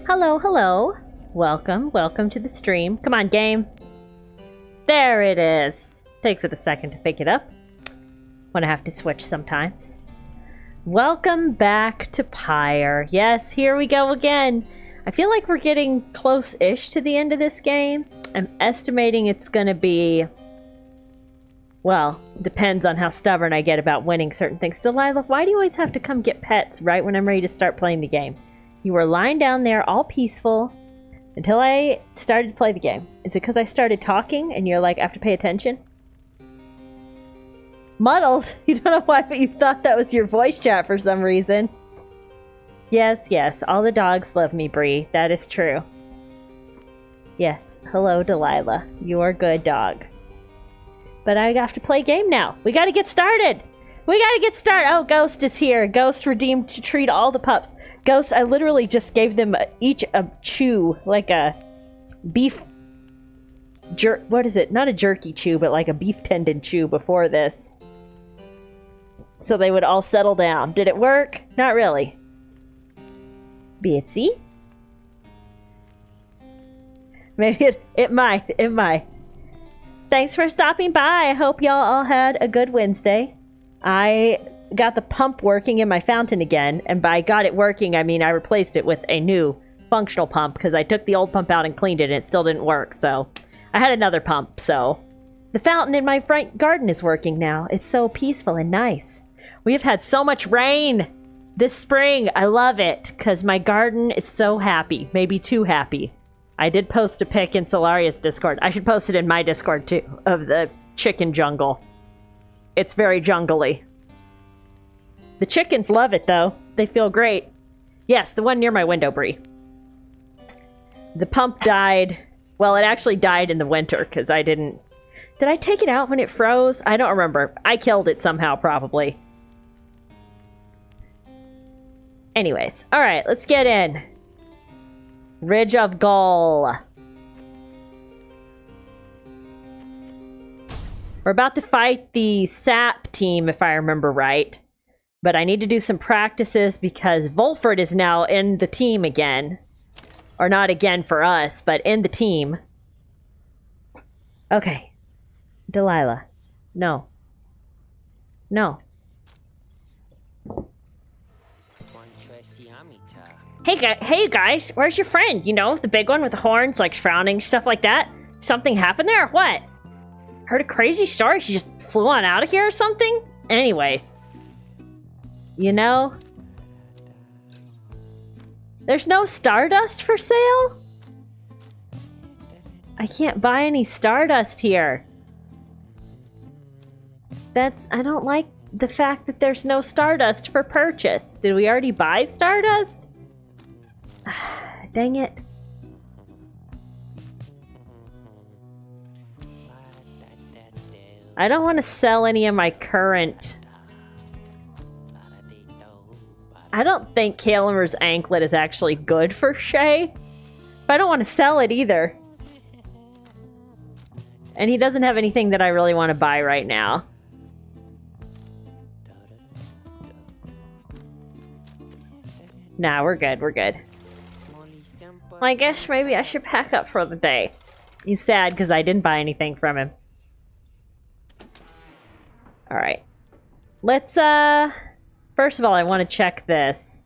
Hello, hello. Welcome to the stream. Come on, game. There it is. Takes it a second to pick it up. When I have to switch sometimes. Welcome back to Pyre. Yes, here we go again. I feel like we're getting close-ish to the end of this game. I'm estimating it's gonna be... Well, depends on how stubborn I get about winning certain things. Delilah, why do you always have to come get pets right when I'm ready to start playing the game? You were lying down there all peaceful until I started to play the game. Is it because I started talking and you're like, I have to pay attention? Muddled? You don't know why, but you thought that was your voice chat for some reason. Yes, yes, all the dogs love me, Bree. That is true. Yes, hello, Delilah. You are a good dog. But I have to play game now. We gotta get started! We gotta get started! Oh, Ghost is here. Ghost redeemed to treat all the pups. Ghost, I literally just gave them each a chew, like a beef... what is it? Not a jerky chew, but like a beef tendon chew before this. So they would all settle down. Did it work? Not really. Bitsy? Maybe it might. Thanks for stopping by. I hope y'all all had a good Wednesday. I got the pump working in my fountain again, and by got it working, I mean I replaced it with a new functional pump because I took the old pump out and cleaned it and it still didn't work, so I had another pump, so the fountain in my front garden is working now. It's so peaceful and nice. We have had so much rain this spring. I love it because my garden is so happy, maybe too happy. I did post a pic in Solaria's Discord. I should post it in my Discord too, of the chicken jungle. It's very jungly. The chickens love it though. They feel great. Yes, the one near my window, Bree. The pump died. Well, it actually died in the winter because I didn't... Did I take it out when it froze? I don't remember. I killed it somehow, probably. Anyways, alright, let's get in. Ridge of Gull. We're about to fight the SAP team, if I remember right. But I need to do some practices because Volfred is now in the team again. Or not again for us, but in the team. Okay. Delilah. No. No. Hey guys, where's your friend? You know, the big one with the horns, like frowning, stuff like that? Something happened there? What? Heard a crazy story? She just flew on out of here or something? Anyways. You know? There's no Stardust for sale? I can't buy any Stardust here. I don't like the fact that there's no Stardust for purchase. Did we already buy Stardust? Dang it. I don't want to sell any of my current... I don't think Kalimer's anklet is actually good for Shay. But I don't want to sell it either. And he doesn't have anything that I really want to buy right now. Nah, we're good, we're good. Well, I guess maybe I should pack up for the day. He's sad because I didn't buy anything from him. Alright. Let's, first of all, I want to check this.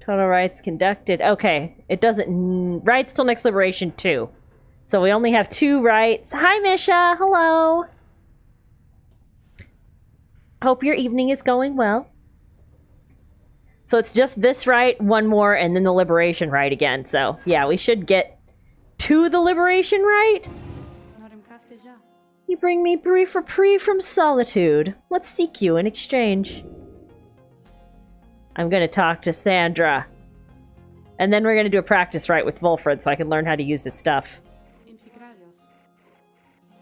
Total rights conducted. Okay, it doesn't... Rights till next liberation 2. So we only have 2 rights. Hi, Misha! Hello! Hope your evening is going well. So it's just this right, 1 more, and then the liberation right again. So, yeah, we should get to the liberation right. You bring me Brie for Prix from Solitude. Let's seek you in exchange. I'm gonna talk to Sandra. And then we're gonna do a practice right with Volfred so I can learn how to use his stuff.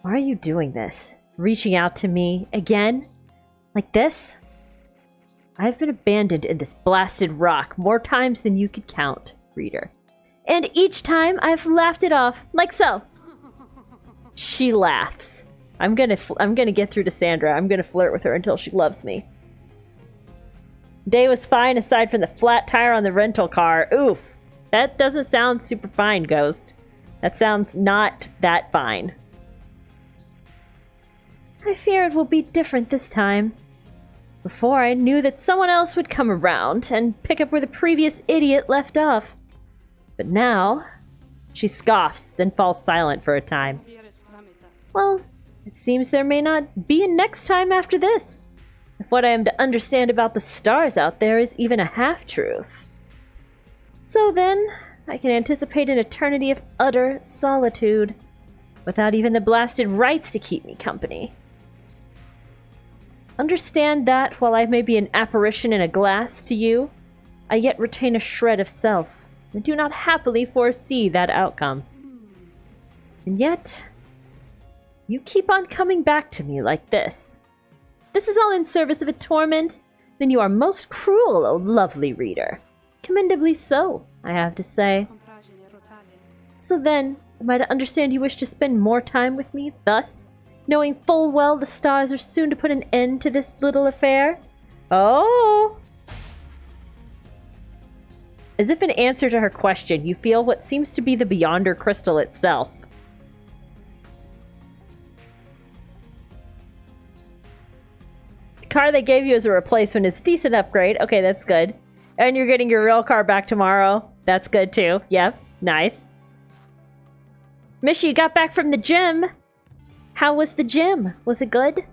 Why are you doing this? Reaching out to me again? Like this? I've been abandoned in this blasted rock more times than you could count, reader. And each time I've laughed it off, like so. She laughs. I'm gonna get through to Sandra. I'm gonna flirt with her until she loves me. Day was fine aside from the flat tire on the rental car. Oof. That doesn't sound super fine, Ghost. That sounds not that fine. I fear it will be different this time. Before, I knew that someone else would come around and pick up where the previous idiot left off. But now, she scoffs, then falls silent for a time. Well, it seems there may not be a next time after this. If what I am to understand about the stars out there is even a half-truth. So then, I can anticipate an eternity of utter solitude, without even the blasted rights to keep me company. Understand that, while I may be an apparition in a glass to you, I yet retain a shred of self, and do not happily foresee that outcome. And yet, you keep on coming back to me like this. This is all in service of a torment? Then you are most cruel, O lovely reader. Commendably so, I have to say. So then, am I to understand you wish to spend more time with me, thus, knowing full well the stars are soon to put an end to this little affair? Oh! As if in answer to her question, you feel what seems to be the Beyonder crystal itself. The car they gave you as a replacement is a decent upgrade. Okay, that's good. And you're getting your real car back tomorrow. That's good too. Yep, nice. Mishy, you got back from the gym. How was the gym? Was it good?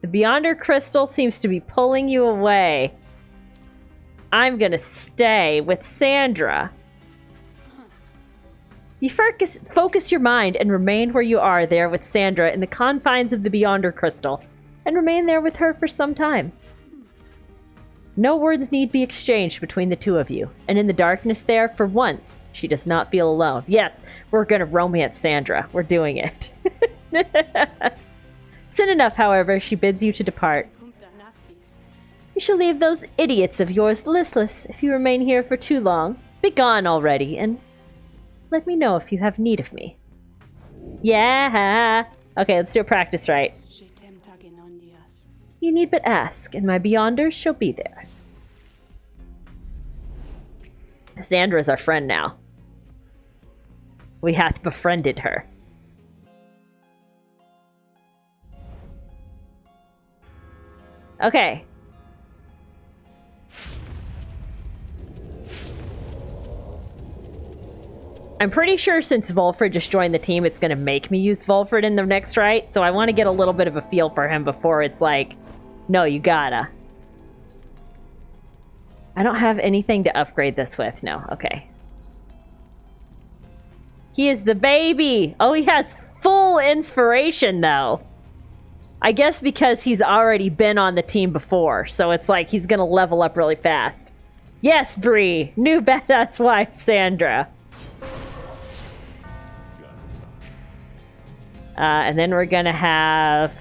The Beyonder crystal seems to be pulling you away. I'm gonna stay with Sandra. You focus your mind and remain where you are there with Sandra in the confines of the Beyonder crystal, and remain there with her for some time. No words need be exchanged between the two of you, and in the darkness there, for once, she does not feel alone. Yes, we're gonna romance Sandra. We're doing it. Soon enough, however, she bids you to depart. You shall leave those idiots of yours listless if you remain here for too long. Be gone already, and let me know if you have need of me. Yeah! Okay, let's do a practice right. You need but ask, and my Beyonders shall be there. Sandra is our friend now. We hath befriended her. Okay. I'm pretty sure since Volfred just joined the team, it's going to make me use Volfred in the next right, so I want to get a little bit of a feel for him before it's like, no, you gotta. I don't have anything to upgrade this with. No, okay. He is the baby! Oh, he has full inspiration, though. I guess because he's already been on the team before, so it's like he's gonna level up really fast. Yes, Bree! New badass wife, Sandra. And then we're gonna have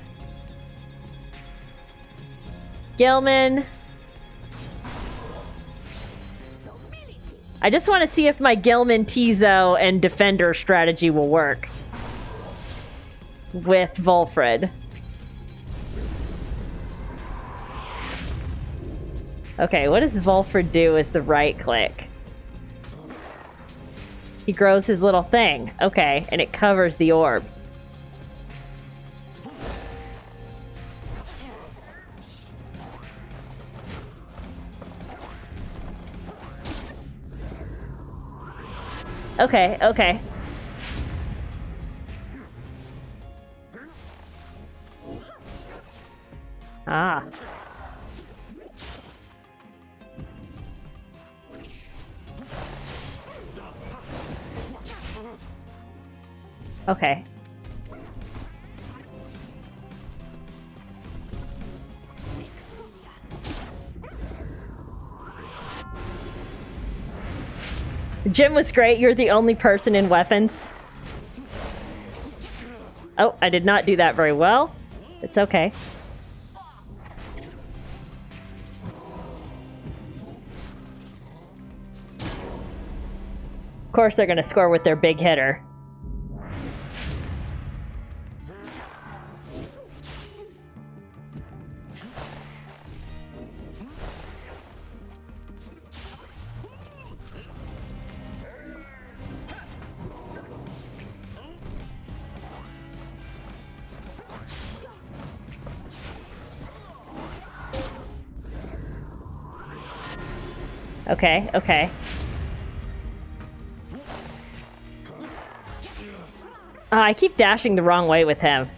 Gilman. I just want to see if my Gilman, Tizo, and Defender strategy will work with Volfred. Okay, what does Volfred do as the right click? He grows his little thing. Okay, and it covers the orb. Okay, okay. Ah. Okay. Jim was great. You're the only person in weapons. Oh, I did not do that very well. It's okay. Of course, they're going to score with their big hitter. Okay, okay. I keep dashing the wrong way with him.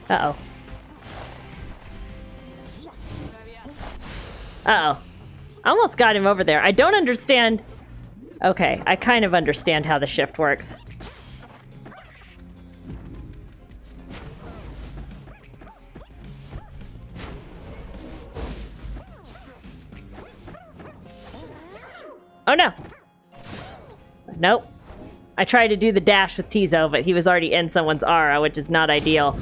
Uh-oh. Uh-oh. I almost got him over there. I don't understand... Okay, I kind of understand how the shift works. Oh no! Nope. I tried to do the dash with Tizo, but he was already in someone's aura, which is not ideal.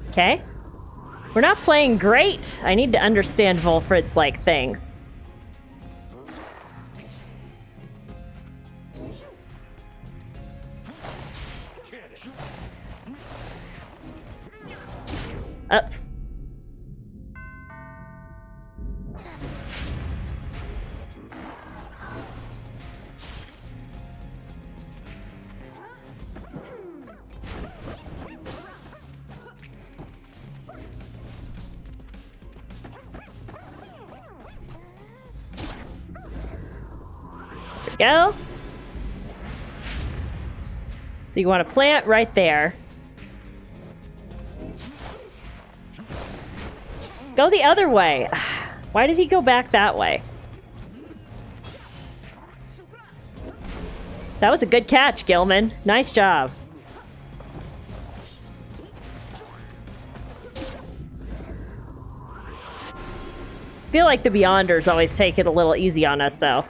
Okay. We're not playing great. I need to understand Volfrid's, like, things. Oops. Go. So you want to plant right there. Go the other way. Why did he go back that way? That was a good catch, Gilman. Nice job. Feel like the Beyonders always take it a little easy on us, though.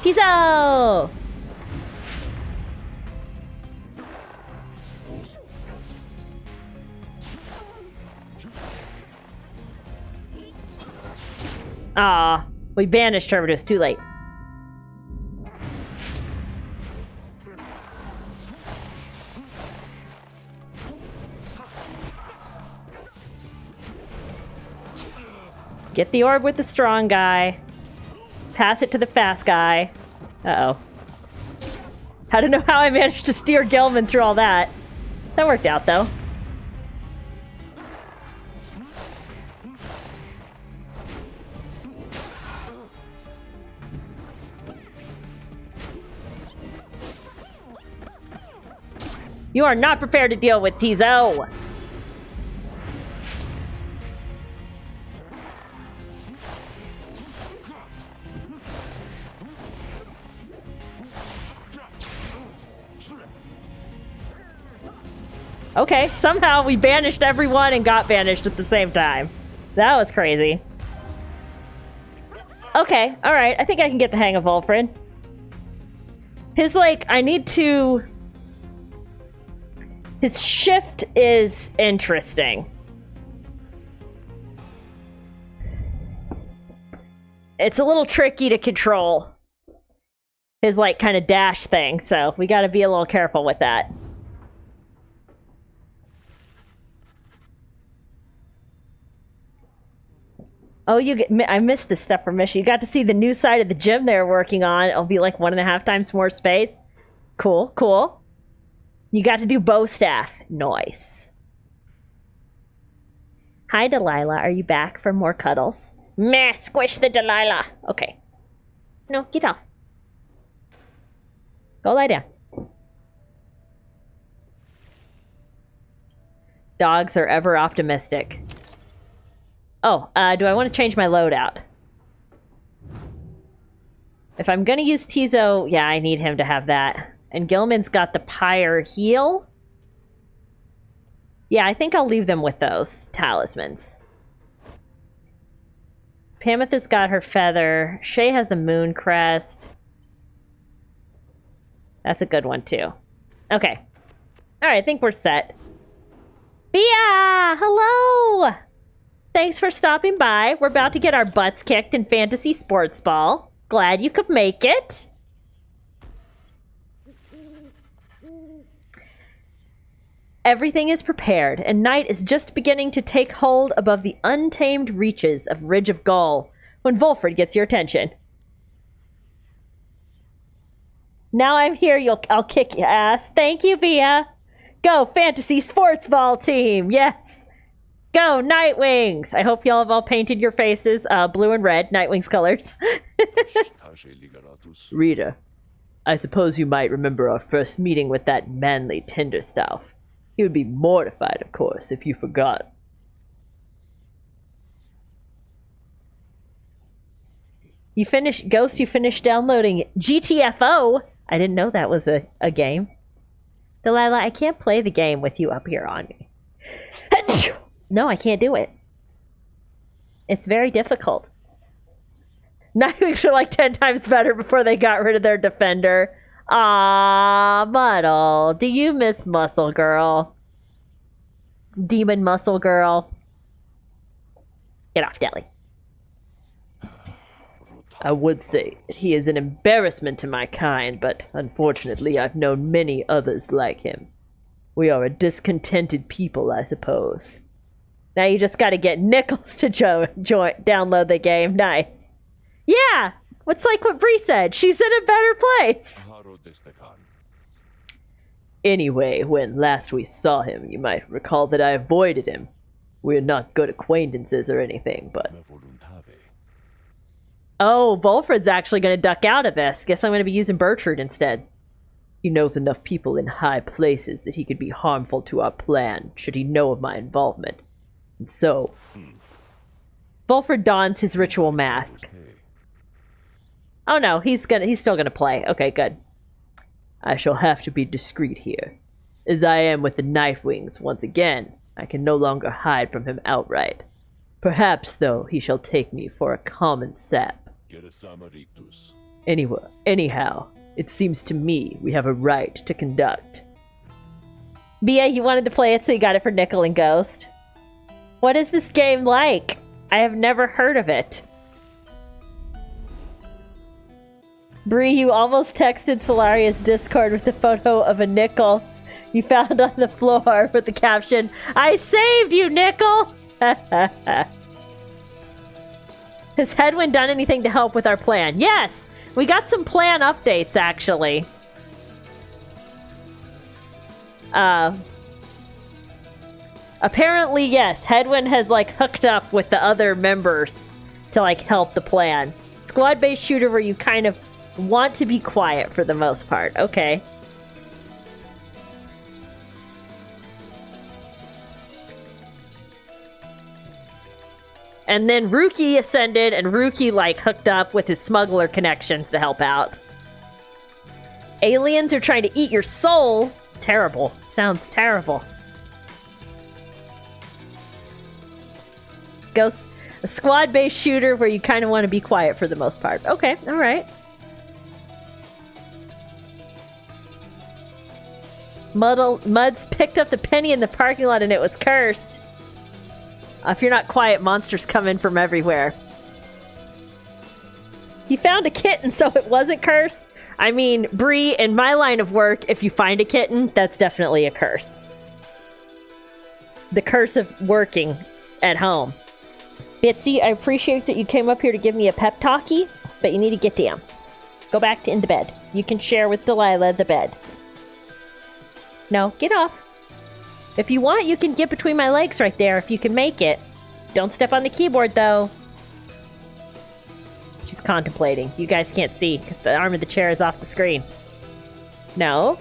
Tizo! Ah, we banished her, but it was too late. Get the orb with the strong guy. Pass it to the fast guy. Uh-oh. I don't know how I managed to steer Gelman through all that. That worked out, though. You are not prepared to deal with Tizo! Okay, somehow we banished everyone and got banished at the same time. That was crazy. Okay, alright, I think I can get the hang of Volfrid. His, like, I need to... His shift is interesting. It's a little tricky to control. His, like, kind of dash thing, so we gotta be a little careful with that. Oh, I missed this stuff from Misha. You got to see the new side of the gym they're working on. It'll be like 1.5 times more space. Cool, cool. You got to do bow staff. Nice. Hi, Delilah. Are you back for more cuddles? Meh, squish the Delilah. Okay. No, get off. Go lie down. Dogs are ever optimistic. Oh, do I want to change my loadout? If I'm gonna use Tizo, yeah, I need him to have that. And Gilman's got the Pyre heal. Yeah, I think I'll leave them with those talismans. Pameth's got her feather. Shay has the moon crest. That's a good one, too. Okay. Alright, I think we're set. Bia! Hello! Thanks for stopping by. We're about to get our butts kicked in Fantasy Sports Ball. Glad you could make it. Everything is prepared, and night is just beginning to take hold above the untamed reaches of Ridge of Gaul when Volfred gets your attention. Now I'm here, I'll kick your ass. Thank you, Bia. Go, Fantasy Sports Ball team. Yes. Go, Nightwings. I hope y'all have all painted your faces blue and red, Nightwings colors. Rita, I suppose you might remember our first meeting with that manly Tinderstaff. He would be mortified, of course, if you forgot. You finished downloading GTFO? I didn't know that was a game. Delilah, I can't play the game with you up here on me. No, I can't do it. It's very difficult. Nightwings are like 10 times better before they got rid of their defender. Ah, Muddle. Do you miss Muscle Girl? Demon Muscle Girl. Get off, Deli. I would say he is an embarrassment to my kind, but unfortunately I've known many others like him. We are a discontented people, I suppose. Now you just gotta get Nichols to download the game. Nice. Yeah! What's like what Bree said? She's in a better place! Anyway, when last we saw him, you might recall that I avoided him. We're not good acquaintances or anything, but... Oh, Volfred's actually going to duck out of this. Guess I'm going to be using Bertrand instead. He knows enough people in high places that he could be harmful to our plan, should he know of my involvement. And so... Volfred dons his ritual mask. Oh no, he's still gonna play. Okay, good. I shall have to be discreet here. As I am with the Nightwings once again, I can no longer hide from him outright. Perhaps, though, he shall take me for a common sap. Anyhow, it seems to me we have a right to conduct. Bia, you wanted to play it, so you got it for Nickel and Ghost. What is this game like? I have never heard of it. Bree, you almost texted Solaria's Discord with a photo of a nickel you found on the floor with the caption, "I saved you, Nickel!" Has Hedwyn done anything to help with our plan? Yes! We got some plan updates, actually. Apparently, yes, Hedwyn has, like, hooked up with the other members to, like, help the plan. Squad-based shooter where you kind of want to be quiet for the most part. Okay. And then Rookie ascended, and Rookie, like, hooked up with his smuggler connections to help out. Aliens are trying to eat your soul. Terrible. Sounds terrible. Ghost, a squad-based shooter where you kind of want to be quiet for the most part. Okay, alright. Muds picked up the penny in the parking lot and it was cursed. If you're not quiet, monsters come in from everywhere. You found a kitten, so it wasn't cursed? I mean, Bree, in my line of work, if you find a kitten, that's definitely a curse. The curse of working at home. Bitsy, I appreciate that you came up here to give me a pep talkie, but you need to get down. Go back into bed. You can share with Delilah the bed. No, get off. If you want, you can get between my legs right there if you can make it. Don't step on the keyboard, though. She's contemplating. You guys can't see because the arm of the chair is off the screen. No.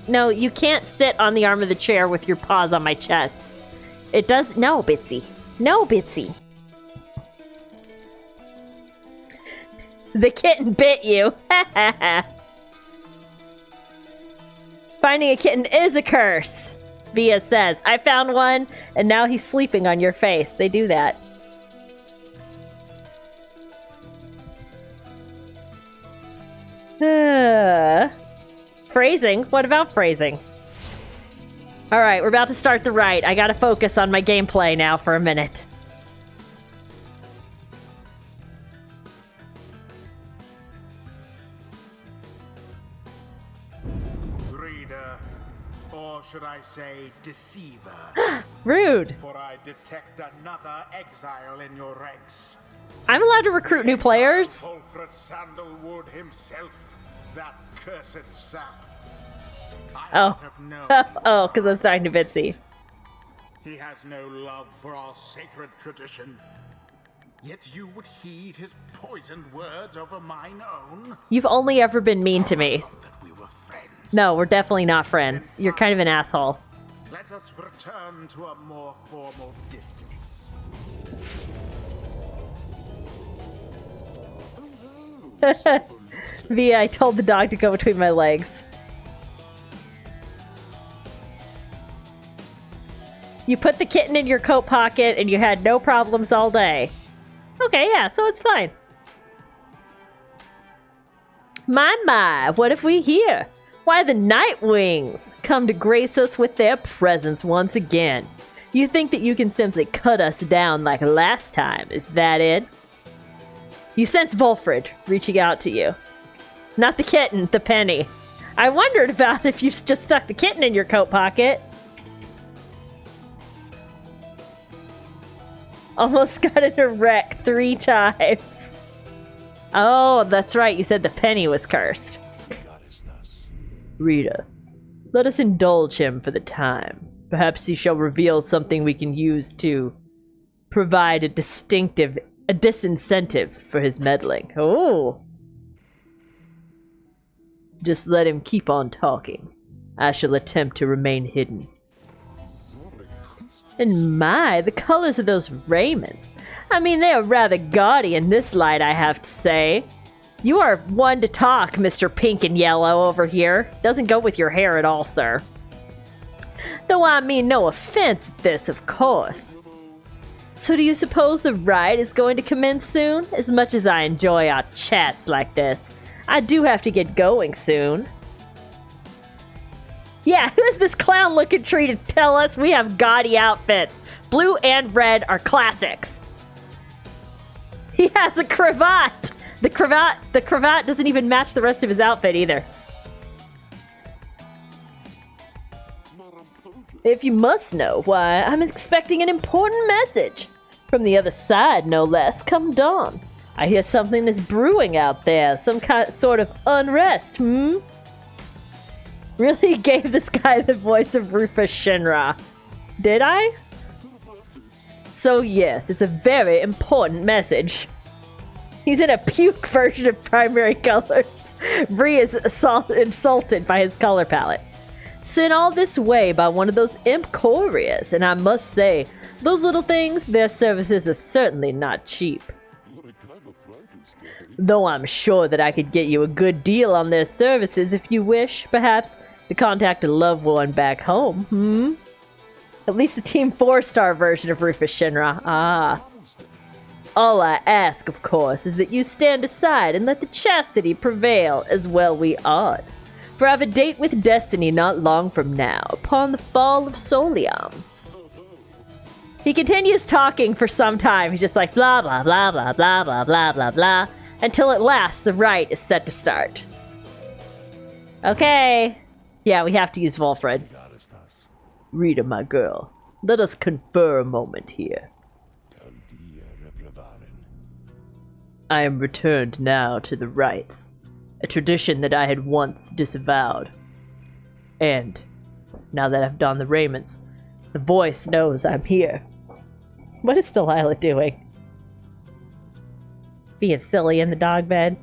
No, you can't sit on the arm of the chair with your paws on my chest. It does... No, Bitsy. No, Bitsy. The kitten bit you. Finding a kitten is a curse. Via says. I found one, and now he's sleeping on your face. They do that. Phrasing? What about phrasing? Alright, we're about to start the rite. I gotta focus on my gameplay now for a minute. Reader, or should I say deceiver? Rude. For I detect another exile in your ranks. I'm allowed to recruit new players? Alfred Sandalwood himself, that cursed sap. I would have known Oh, because I was talking to Bitsy. He has no love for our sacred tradition. Yet you would heed his poisoned words over mine own? You've only ever been mean to me. That we were friends. No, we're definitely not friends. You're kind of an asshole. Let us return to a more formal distance. Via, I told the dog to go between my legs. You put the kitten in your coat pocket and you had no problems all day. Okay, yeah, so it's fine. My, what have we here? Why, the Nightwings come to grace us with their presence once again. You think that you can simply cut us down like last time, is that it? You sense Volfred reaching out to you. Not the kitten, the penny. I wondered about if you just stuck the kitten in your coat pocket. Almost got in a wreck 3 times. Oh, that's right. You said the penny was cursed. Rita, let us indulge him for the time. Perhaps he shall reveal something we can use to provide a disincentive for his meddling. Oh. Just let him keep on talking. I shall attempt to remain hidden. And my, the colors of those raiments. I mean, they are rather gaudy in this light, I have to say. You are one to talk, Mr. Pink and Yellow over here. Doesn't go with your hair at all, sir. Though I mean no offense at this, of course. So do you suppose the ride is going to commence soon? As much as I enjoy our chats like this, I do have to get going soon. Yeah, who's this clown-looking tree to tell us we have gaudy outfits? Blue and red are classics. He has a cravat. The cravat doesn't even match the rest of his outfit either. If you must know, why, I'm expecting an important message. From the other side, no less, come dawn. I hear something is brewing out there, some sort of unrest, Really gave this guy the voice of Rufus Shinra. Did I? So yes, it's a very important message. He's in a puke version of primary colors. Bree is insulted by his color palette. Sent all this way by one of those imp couriers, and I must say, those little things, their services are certainly not cheap. Though I'm sure that I could get you a good deal on their services if you wish, perhaps, to contact a loved one back home, At least the Team 4-star version of Rufus Shinra. Ah. All I ask, of course, is that you stand aside and let the chastity prevail as well we ought. For I've a date with destiny not long from now, upon the fall of Solium. He continues talking for some time. He's just like blah, blah, blah, blah, blah, blah, blah, blah, blah, until at last the rite is set to start. Okay. Yeah, we have to use Volfred. Rita, my girl, let us confer a moment here. I am returned now to the rites, a tradition that I had once disavowed. And, now that I've donned the raiments, the voice knows I'm here. What is Delilah doing? Being silly in the dog bed?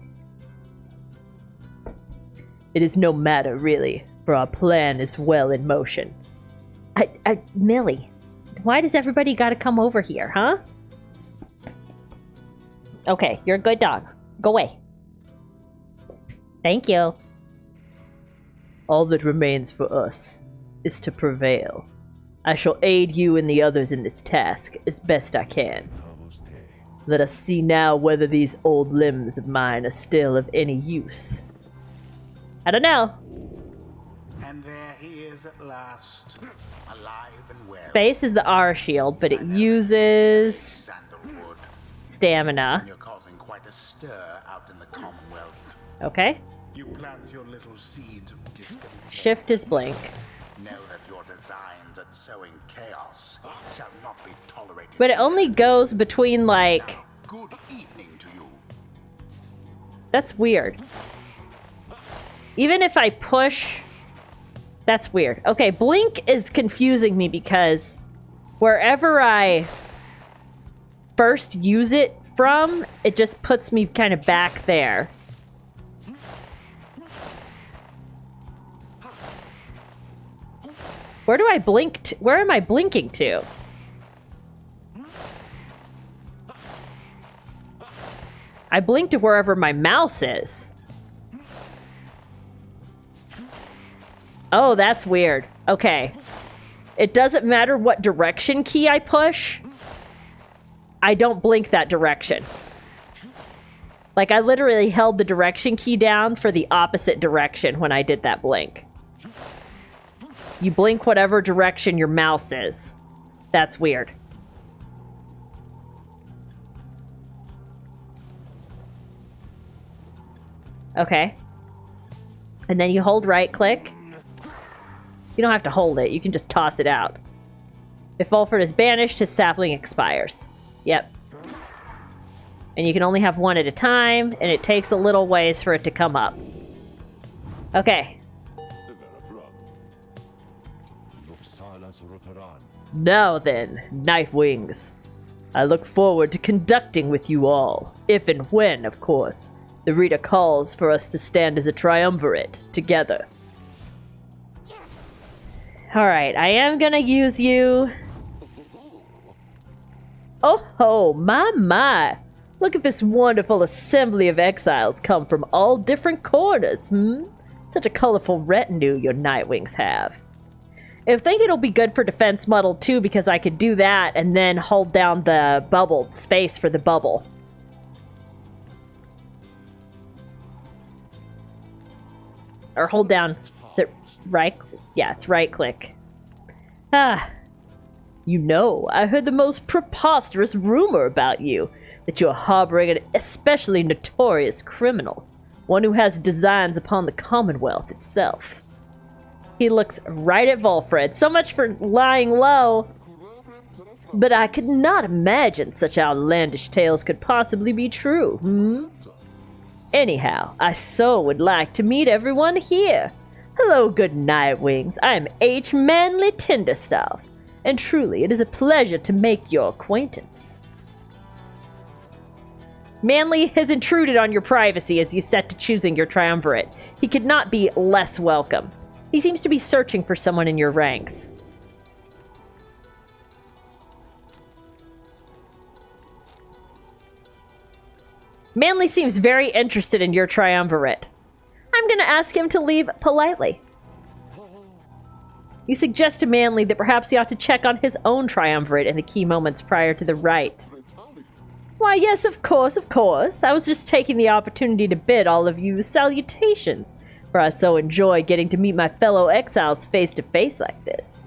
It is no matter, really, for our plan is well in motion. Millie, why does everybody gotta come over here, huh? Okay, you're a good dog. Go away. Thank you. All that remains for us is to prevail. I shall aid you and the others in this task as best I can. Let us see now whether these old limbs of mine are still of any use. I don't know. And there he is at last, alive and well. Space is the R shield, but it uses Sandalwood. stamina. You're causing quite a stir out in the Commonwealth. Okay. You plant your little seeds of discontent. Shift is blink. Know that your designs at sowing chaos shall not be tolerated. But it only goes between, like... Now, good evening to you. That's weird. Even if I push... That's weird. Okay, blink is confusing me because wherever I first use it from, it just puts me kind of back there. Where do I blink to? Where am I blinking to? I blink to wherever my mouse is. Oh, that's weird. Okay. It doesn't matter what direction key I push. I don't blink that direction. Like, I literally held the direction key down for the opposite direction when I did that blink. You blink whatever direction your mouse is. That's weird. Okay. And then you hold right click. You don't have to hold it. You can just toss it out. If Volfred is banished, his sapling expires. Yep. And you can only have one at a time, and it takes a little ways for it to come up. Okay. Now then, Nightwings. I look forward to conducting with you all. If and when, of course, the reader calls for us to stand as a triumvirate together. Alright, I am gonna use you. Oh, my. Look at this wonderful assembly of exiles come from all different corners, Such a colorful retinue your Nightwings have. I think it'll be good for defense model too, because I could do that and then hold down the bubble space for the bubble. Or hold down. Is it right? Yeah, it's right click. You know, I heard the most preposterous rumor about you. That you're harboring an especially notorious criminal. One who has designs upon the Commonwealth itself. He looks right at Volfred. So much for lying low. But I could not imagine such outlandish tales could possibly be true, Anyhow, I so would like to meet everyone here. Hello, good Nightwings. I am H. Manly Tinderstaff, and truly it is a pleasure to make your acquaintance. Manly has intruded on your privacy as you set to choosing your triumvirate. He could not be less welcome. He seems to be searching for someone in your ranks. Manly seems very interested in your triumvirate. I'm gonna ask him to leave politely. You suggest to Manly that perhaps he ought to check on his own triumvirate in the key moments prior to the rite. Why, yes, of course. I was just taking the opportunity to bid all of you salutations, for I so enjoy getting to meet my fellow exiles face to face like this.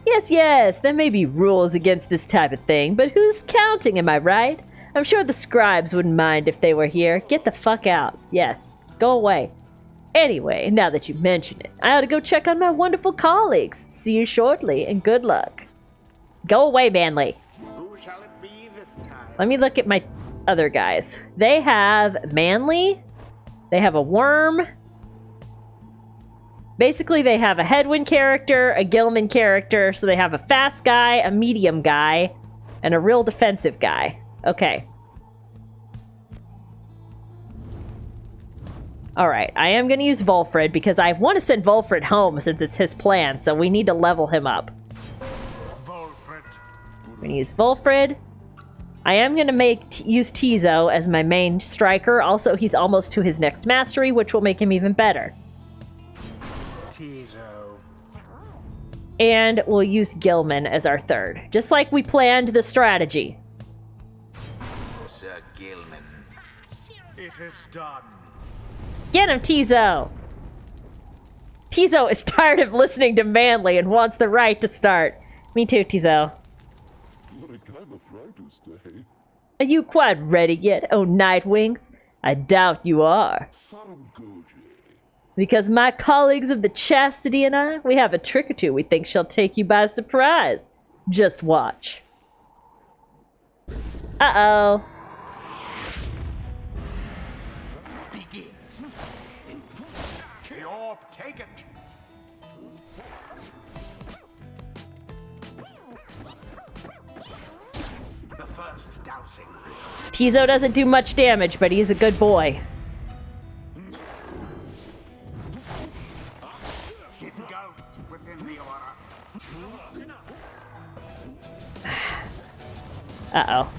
Yes, there may be rules against this type of thing, but who's counting, am I right? I'm sure the scribes wouldn't mind if they were here. Get the fuck out. Yes, go away. Anyway, now that you mention it, I ought to go check on my wonderful colleagues. See you shortly, and good luck. Go away, Manly. Who shall it be this time? Let me look at my other guys. They have Manly. They have a worm. Basically, they have a headwind character, a Gilman character, so they have a fast guy, a medium guy, and a real defensive guy. Okay. Alright, I am going to use Volfred because I want to send Volfred home since it's his plan, so we need to level him up. Volfred. We're going to use Volfred. I am going to use Tizo as my main striker. Also, he's almost to his next mastery, which will make him even better. Tizo. And we'll use Gilman as our third. Just like we planned the strategy. Sir Gilman. It is done. Get him, Tizo! Tizo is tired of listening to Manly and wants the right to start. Me too, Tizo. Are you quite ready yet, oh Nightwings? I doubt you are. Because my colleagues of the Chastity and I, we have a trick or two we think shall take you by surprise. Just watch. Uh-oh. Begin. The orb taken. The first dousing. Tizo doesn't do much damage, but he's a good boy. Engulfed within the aura. Uh-oh.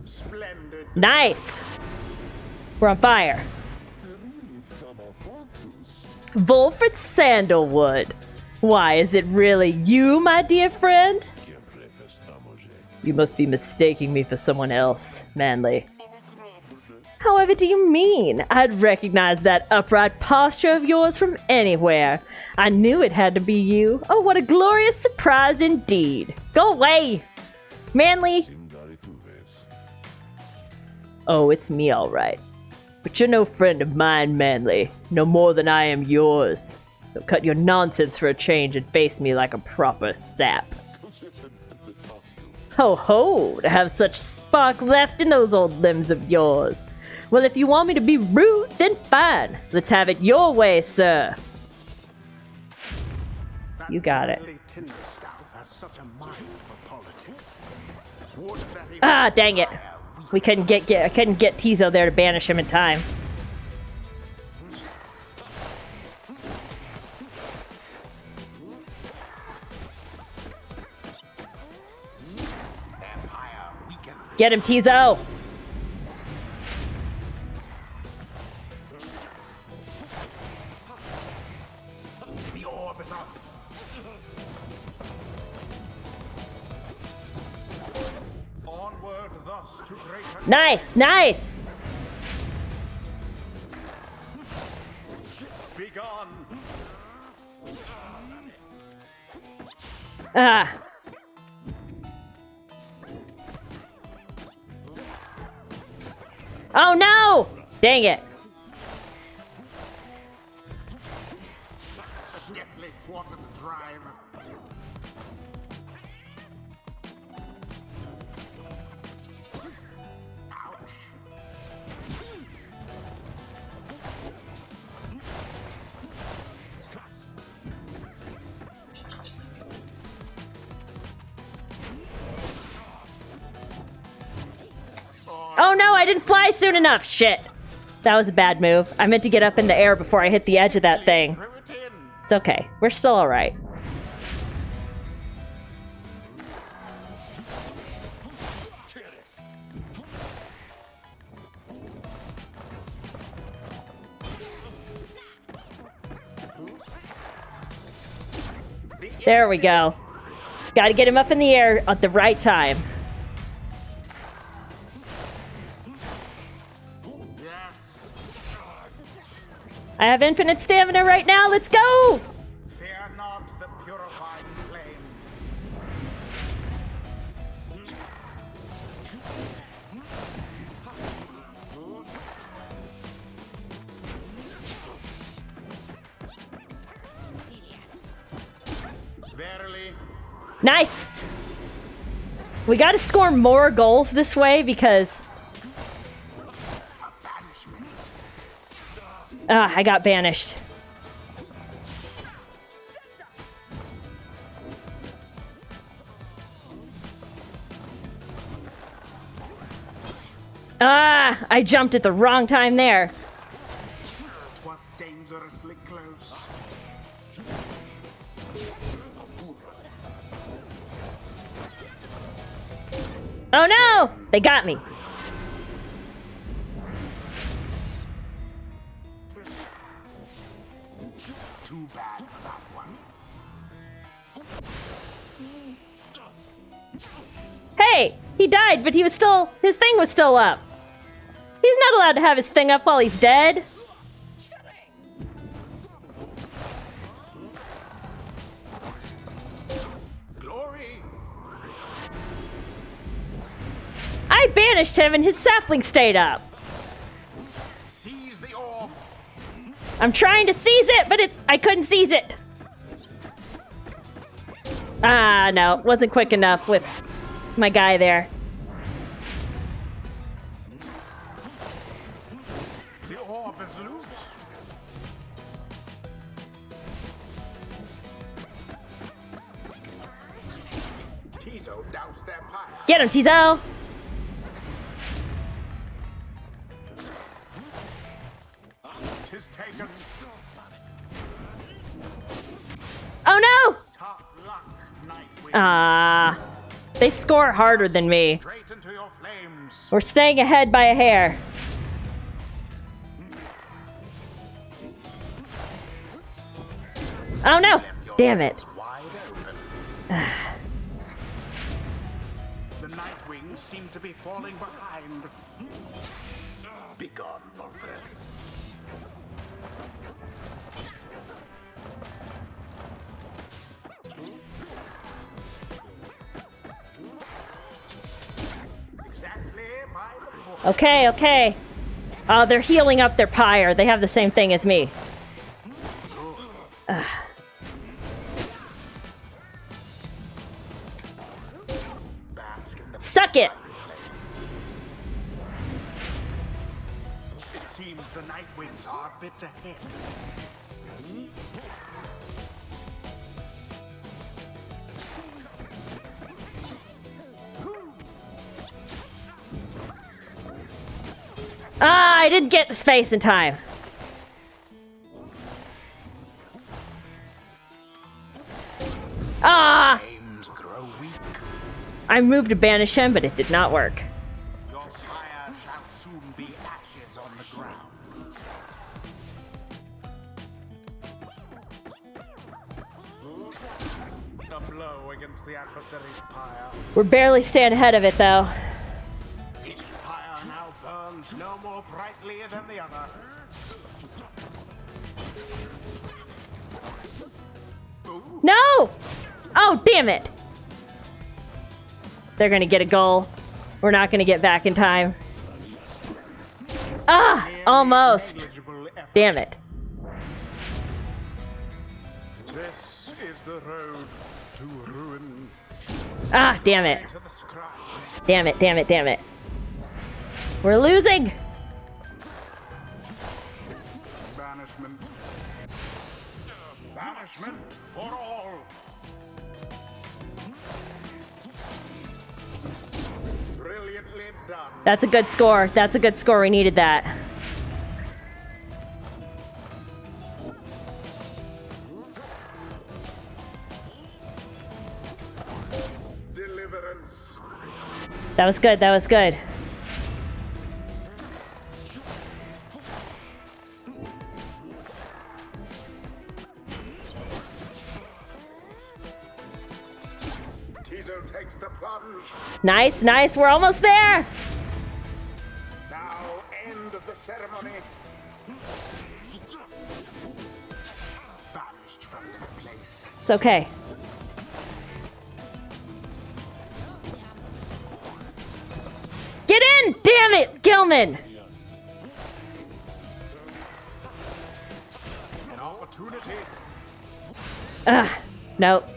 Splendid. Nice! We're on fire. Wolfert Sandalwood. Why, is it really you, my dear friend? You must be mistaking me for someone else, Manly. However do you mean? I'd recognize that upright posture of yours from anywhere. I knew it had to be you. Oh, what a glorious surprise indeed. Go away! Manly! Oh, it's me, all right. But you're no friend of mine, Manly. No more than I am yours. So cut your nonsense for a change and face me like a proper sap. Ho ho, to have such spark left in those old limbs of yours. Well, if you want me to be rude, then fine. Let's have it your way, sir. You got it. Has such a mind for politics. Ah, dang it. We couldn't I couldn't get Tizo there to banish him in time. Get him, Tizo! The orb is up. Onward thus to greater. Nice, nice! Be gone. Ah. Oh no! Dang it. Deftly thwarted the drive. Ouch. Oh no, I didn't fly soon enough! Shit. That was a bad move. I meant to get up in the air before I hit the edge of that thing. Throw it in. It's okay. We're still alright. There we go. Gotta get him up in the air at the right time. Yes. I have infinite stamina right now. Let's go! Fear not the purifying flame. Verily. Nice! We gotta score more goals this way because... Ah, I got banished. Ah, I jumped at the wrong time there. Was dangerously close. Oh no! They got me. wait! He died, but his thing was still up. He's not allowed to have his thing up while he's dead. Glory! I banished him and his sapling stayed up. Seize the orb! I'm trying to seize it, but I couldn't seize it. Ah, no, wasn't quick enough with my guy there. The orb is loose. Tizo doused their pyre. Get him, Tizo! Tis taken. Oh no! Tough luck, Nightwing. Ah, they score harder than me. Straight into your flames. We're staying ahead by a hair. Oh no! Damn it. Wide open. The Nightwings seem to be falling behind. Begone, Wolfred. Exactly by the book. Okay, okay. Oh, they're healing up their pyre. They have the same thing as me. Bask in the Suck it! It seems the Nightwings are a bit ahead. Ah, I didn't get the space in time. Ah! Aims grow weak. I moved to banish him, but it did not work. Your fire shall soon be ashes on the ground. A blow against the adversary's pyre. We're barely staying ahead of it, though. Each pyre now burns no more brightly than the other. No! Oh, damn it! They're gonna get a goal. We're not gonna get back in time. Ah! Almost. Negligible effort. Damn it. This is the road to ruin. Ah, damn it. To the scribes. Damn it, damn it, damn it. We're losing! Banishment. Banishment for all. Brilliantly done. That's a good score. That's a good score. We needed that. Deliverance. That was good. That was good. Tizo takes the plunge. Nice, nice. We're almost there. Now end the ceremony. Banished from this place. It's okay. Get in! Damn it, Gilman! An opportunity. Nope.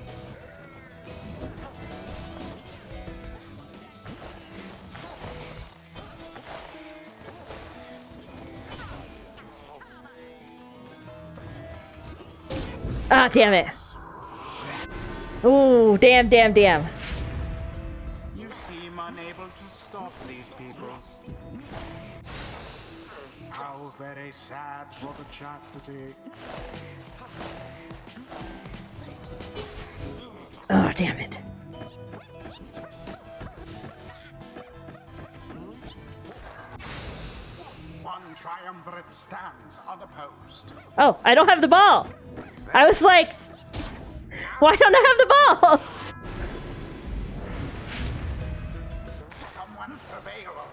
Ah, damn it. Ooh, damn, damn, damn. You seem unable to stop these people. How very sad for the chastity. Oh, damn it. One triumvirate stands unopposed. Oh, I don't have the ball. I was like, why don't I have the ball? prevail already.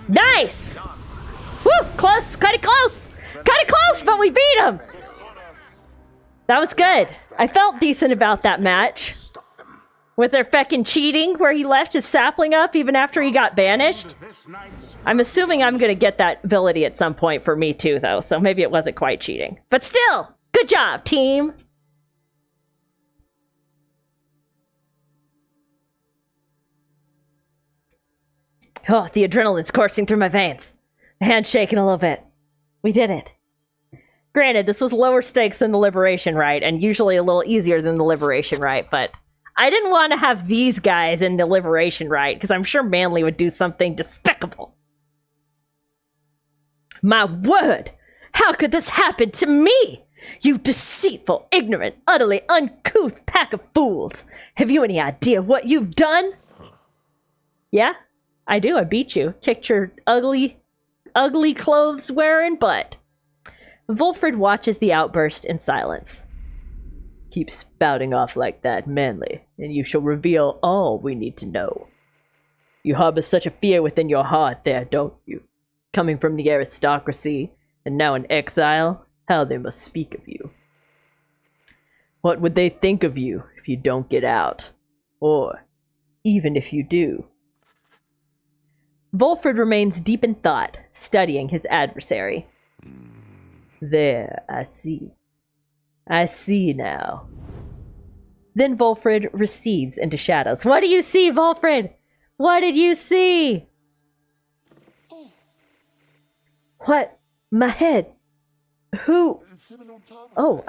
Nice! Woo! Close! Cut it close! Cut it close, but we beat him! That was good. I felt decent about that match. With their feckin' cheating, where he left his sapling up even after he got banished. I'm assuming I'm gonna get that ability at some point for me too, though, so maybe it wasn't quite cheating. But still, good job, team! Oh, the adrenaline's coursing through my veins. My hand's shaking a little bit. We did it. Granted, this was lower stakes than the Liberation Rite, and usually a little easier than the Liberation Rite, but I didn't want to have these guys in the Liberation Rite, because I'm sure Manly would do something despicable. My word! How could this happen to me? You deceitful, ignorant, utterly uncouth pack of fools! Have you any idea what you've done? Yeah? I do. I beat you. Kicked your ugly clothes wearing butt. Volfred watches the outburst in silence. Keep spouting off like that, Manly, and you shall reveal all we need to know. You harbor such a fear within your heart there, don't you? Coming from the aristocracy, and now in exile, how they must speak of you. What would they think of you if you don't get out? Or, even if you do? Volfred remains deep in thought, studying his adversary. There, I see. I see now. Then Volfred recedes into shadows. What do you see, Volfred? What did you see? What? My head. Who? Oh,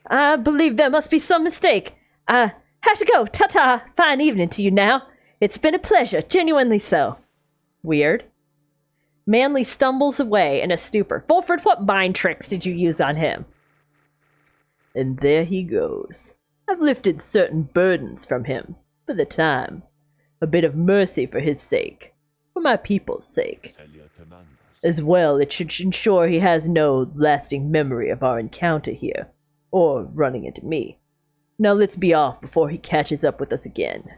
I believe there must be some mistake. I have to go. Ta-ta. Fine evening to you now. It's been a pleasure, genuinely so. Weird. Manly stumbles away in a stupor. Volfred, what mind tricks did you use on him? And there he goes. I've lifted certain burdens from him, for the time. A bit of mercy for his sake, for my people's sake. As well, it should ensure he has no lasting memory of our encounter here, or running into me. Now let's be off before he catches up with us again.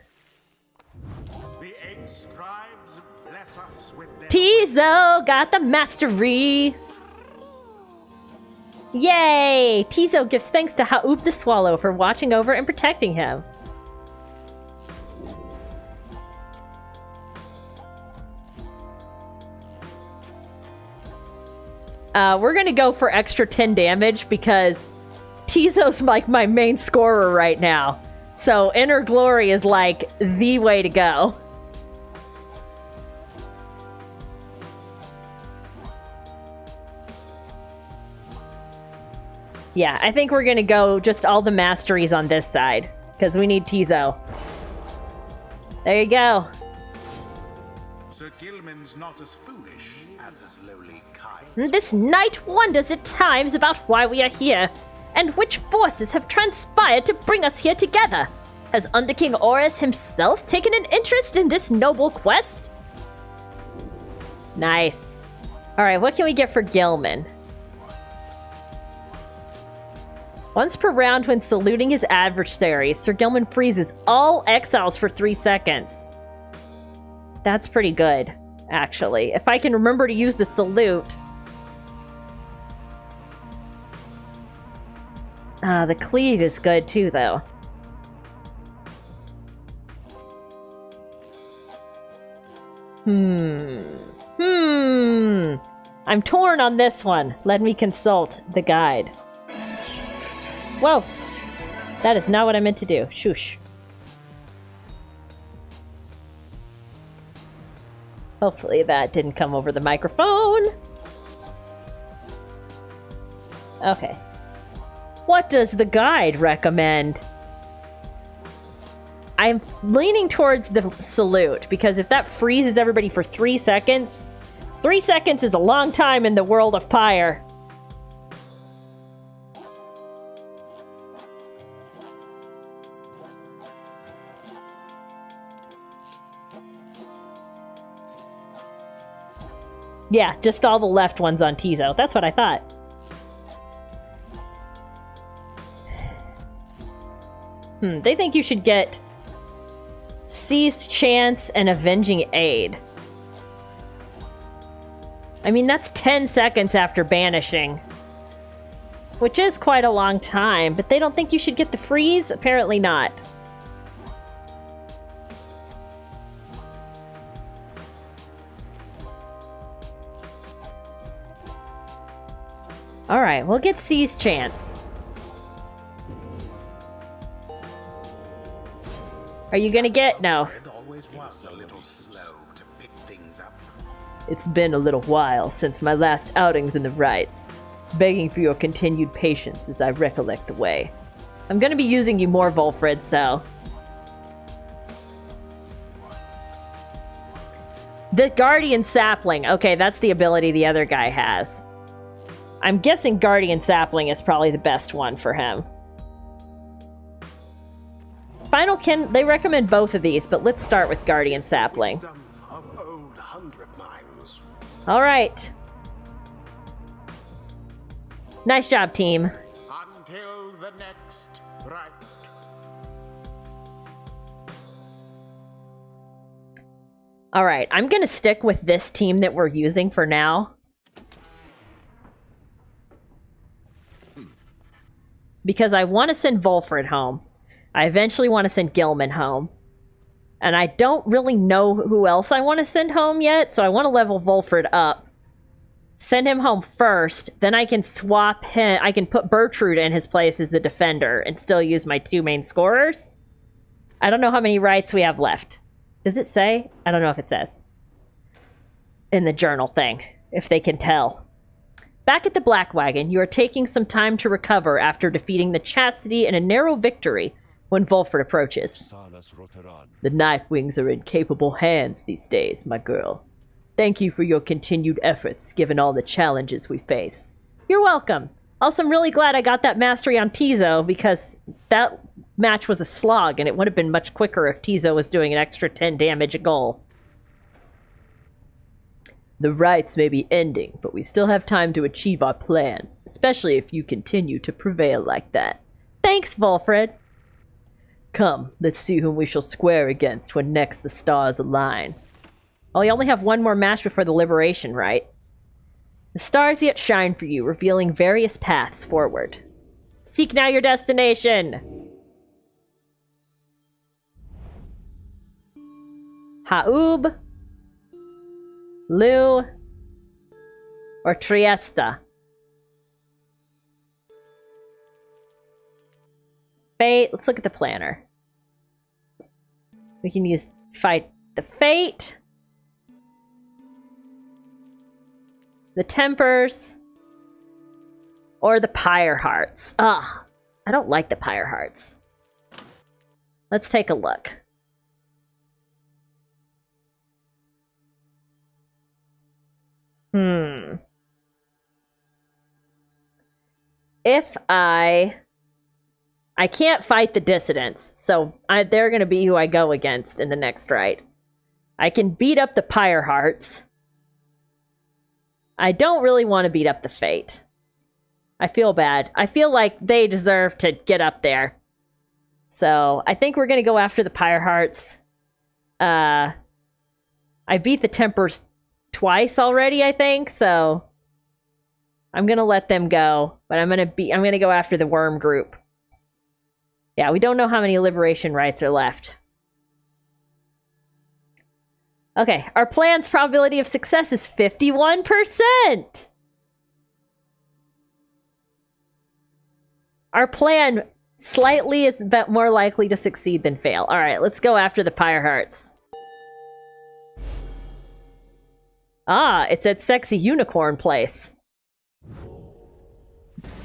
Tizo got the mastery! Yay! Tizo gives thanks to Haup the Swallow for watching over and protecting him. We're gonna go for extra 10 damage because Tizo's like my main scorer right now. So Inner Glory is like the way to go. Yeah, I think we're gonna go just all the masteries on this side, because we need Tizo. There you go. Sir Gilman's not as foolish as his lowly kind. This knight wonders at times about why we are here, and which forces have transpired to bring us here together. Has Under King Oris himself taken an interest in this noble quest? Nice. Alright, what can we get for Gilman? Once per round when saluting his adversary, Sir Gilman freezes all exiles for 3 seconds. That's pretty good, actually. If I can remember to use the salute. The cleave is good too, though. I'm torn on this one. Let me consult the guide. Whoa! That is not what I meant to do. Shoosh. Hopefully that didn't come over the microphone. Okay. What does the guide recommend? I'm leaning towards the salute, because if that freezes everybody for 3 seconds, 3 seconds is a long time in the world of Pyre. Yeah, just all the left ones on Tizo. That's what I thought. They think you should get Seized Chance and Avenging Aid. I mean, that's 10 seconds after banishing. Which is quite a long time, but they don't think you should get the freeze? Apparently not. Alright, we'll get Seized Chance. Are you gonna get... No. Always was a little slow to pick things up. It's been a little while since my last outings in the rites. Begging for your continued patience as I recollect the way. I'm gonna be using you more, Volfred, so... The Guardian Sapling. Okay, that's the ability the other guy has. I'm guessing Guardian Sapling is probably the best one for him. Final Kin, they recommend both of these, but let's start with Guardian Sapling. Alright. Nice job, team. Until the next rite. Alright, I'm gonna stick with this team that we're using for now. Because I want to send Volfred home. I eventually want to send Gilman home. And I don't really know who else I want to send home yet, so I want to level Volfred up. Send him home first, then I can swap him. I can put Bertrude in his place as the defender and still use my 2 main scorers. I don't know how many rights we have left. Does it say? I don't know if it says. In the journal thing, if they can tell. Back at the Black Wagon, you are taking some time to recover after defeating the Chastity in a narrow victory when Volfred approaches. The Nightwings are in capable hands these days, my girl. Thank you for your continued efforts, given all the challenges we face. You're welcome. Also, I'm really glad I got that mastery on Tizo, because that match was a slog, and it would have been much quicker if Tizo was doing an extra 10 damage a goal. The rites may be ending, but we still have time to achieve our plan, especially if you continue to prevail like that. Thanks, Volfred. Come, let's see whom we shall square against when next the stars align. Oh, you only have one more match before the liberation, right? The stars yet shine for you, revealing various paths forward. Seek now your destination! Ha'ub, Lu, or Trieste. Fate. Let's look at the planner. We can use fight the Fate, the Tempers, or the Pyre Hearts. Ugh, I don't like the Pyre Hearts. Let's take a look. If I can't fight the dissidents, so they're going to be who I go against in the next rite. I can beat up the Pyre Hearts. I don't really want to beat up the Fate. I feel bad. I feel like they deserve to get up there. So I think we're going to go after the Pyre Hearts. I beat the Tempers twice already, I think, so I'm going to let them go, but I'm going to go after the Worm group. Yeah, we don't know how many liberation rights are left. Okay, our plan's probability of success is 51%! Our plan slightly is more likely to succeed than fail. Alright, let's go after the Pyre Hearts. Ah, it's at Sexy Unicorn Place.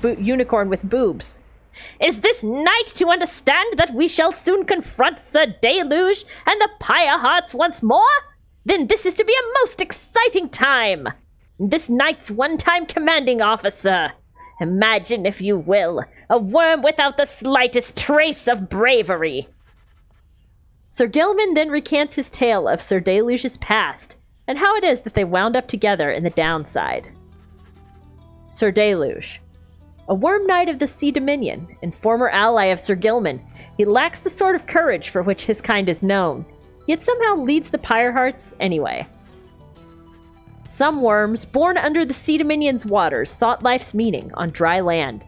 Unicorn with boobs. Is this night to understand that we shall soon confront Sir Deluge and the Pyre Hearts once more? Then this is to be a most exciting time. This knight's one-time commanding officer. Imagine, if you will, a worm without the slightest trace of bravery. Sir Gilman then recants his tale of Sir Deluge's past, and how it is that they wound up together in the downside. Sir Deluge, a worm knight of the Sea Dominion and former ally of Sir Gilman, He lacks the sort of courage for which his kind is known, yet somehow leads the Pyre Hearts anyway. Some worms, born under the Sea Dominion's waters, sought life's meaning on dry land.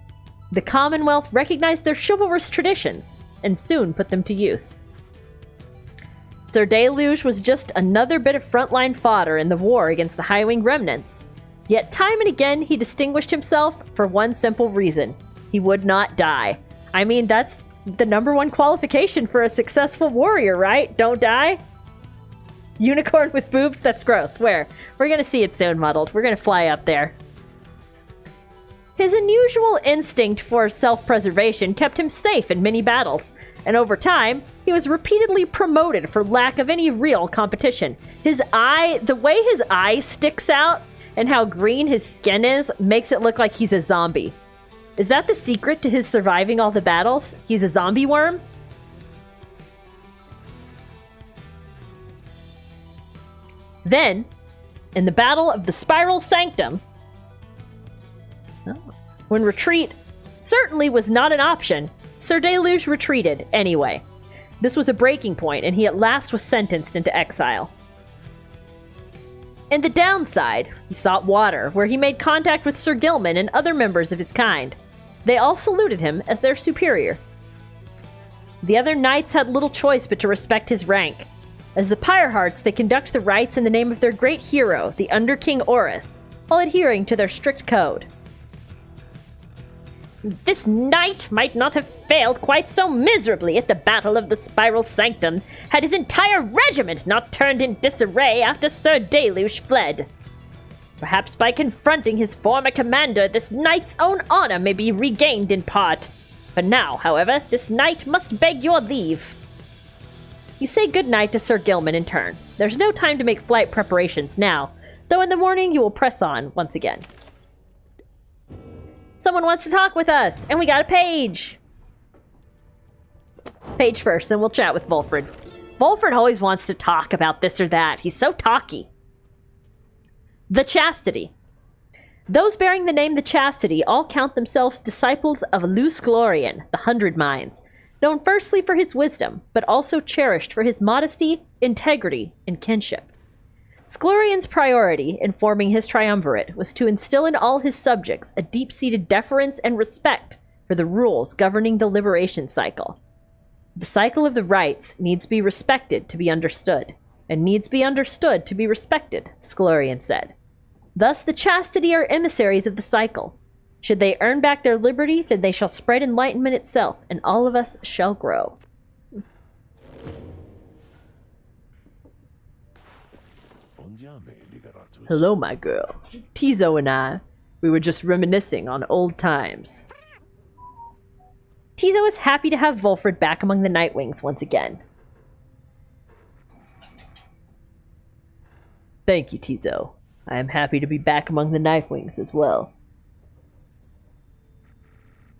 The Commonwealth recognized their chivalrous traditions, and soon put them to use. Sir Deluge was just another bit of frontline fodder in the war against the Highwing remnants. Yet time and again he distinguished himself for one simple reason. He would not die. I mean, that's the #1 qualification for a successful warrior, right? Don't die? Unicorn with boobs? That's gross. Where? We're gonna see it soon, Muddled. We're gonna fly up there. His unusual instinct for self-preservation kept him safe in many battles, and over time, he was repeatedly promoted for lack of any real competition. The way his eye sticks out and how green his skin is makes it look like he's a zombie. Is that the secret to his surviving all the battles? He's a zombie worm? Then, in the Battle of the Spiral Sanctum, when retreat certainly was not an option, Sir Deluge retreated anyway. This was a breaking point, and he at last was sentenced into exile. In the downside, he sought water, where he made contact with Sir Gilman and other members of his kind. They all saluted him as their superior. The other knights had little choice but to respect his rank. As the Pyre Hearts, they conduct the rites in the name of their great hero, the Under King Orus, while adhering to their strict code. This knight might not have failed quite so miserably at the Battle of the Spiral Sanctum had his entire regiment not turned in disarray after Sir Deluge fled. Perhaps by confronting his former commander, this knight's own honor may be regained in part. For now, however, this knight must beg your leave. You say goodnight to Sir Gilman in turn. There's no time to make flight preparations now, though in the morning you will press on once again. Someone wants to talk with us, and we got a page! Page first, then we'll chat with Volfred. Volfred always wants to talk about this or that. He's so talky. The Chastity. Those bearing the name the Chastity all count themselves disciples of Luce Glorian, the 100 Minds, known firstly for his wisdom, but also cherished for his modesty, integrity, and kinship. Sglorian's priority in forming his triumvirate was to instill in all his subjects a deep-seated deference and respect for the rules governing the liberation cycle. The cycle of the rites needs be respected to be understood, and needs be understood to be respected, Sglorian said. Thus the Chastity are emissaries of the cycle. Should they earn back their liberty, then they shall spread enlightenment itself, and all of us shall grow. Hello, my girl. Tizo and I, we were just reminiscing on old times. Tizo is happy to have Volfred back among the Nightwings once again. Thank you, Tizo. I am happy to be back among the Nightwings as well.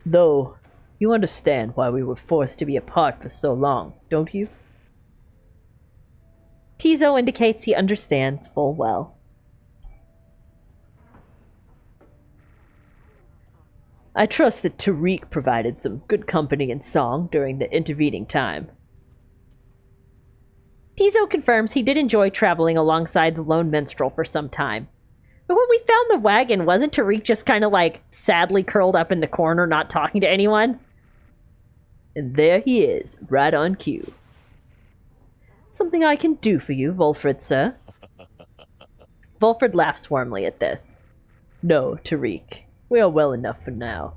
Though, you understand why we were forced to be apart for so long, don't you? Tizo indicates he understands full well. I trust that Tariq provided some good company and song during the intervening time. Tizo confirms he did enjoy traveling alongside the lone minstrel for some time. But when we found the wagon, wasn't Tariq just kind of like sadly curled up in the corner, not talking to anyone? And there he is, right on cue. Something I can do for you, Volfred, sir? Volfred laughs warmly at this. No, Tariq. We are well enough for now.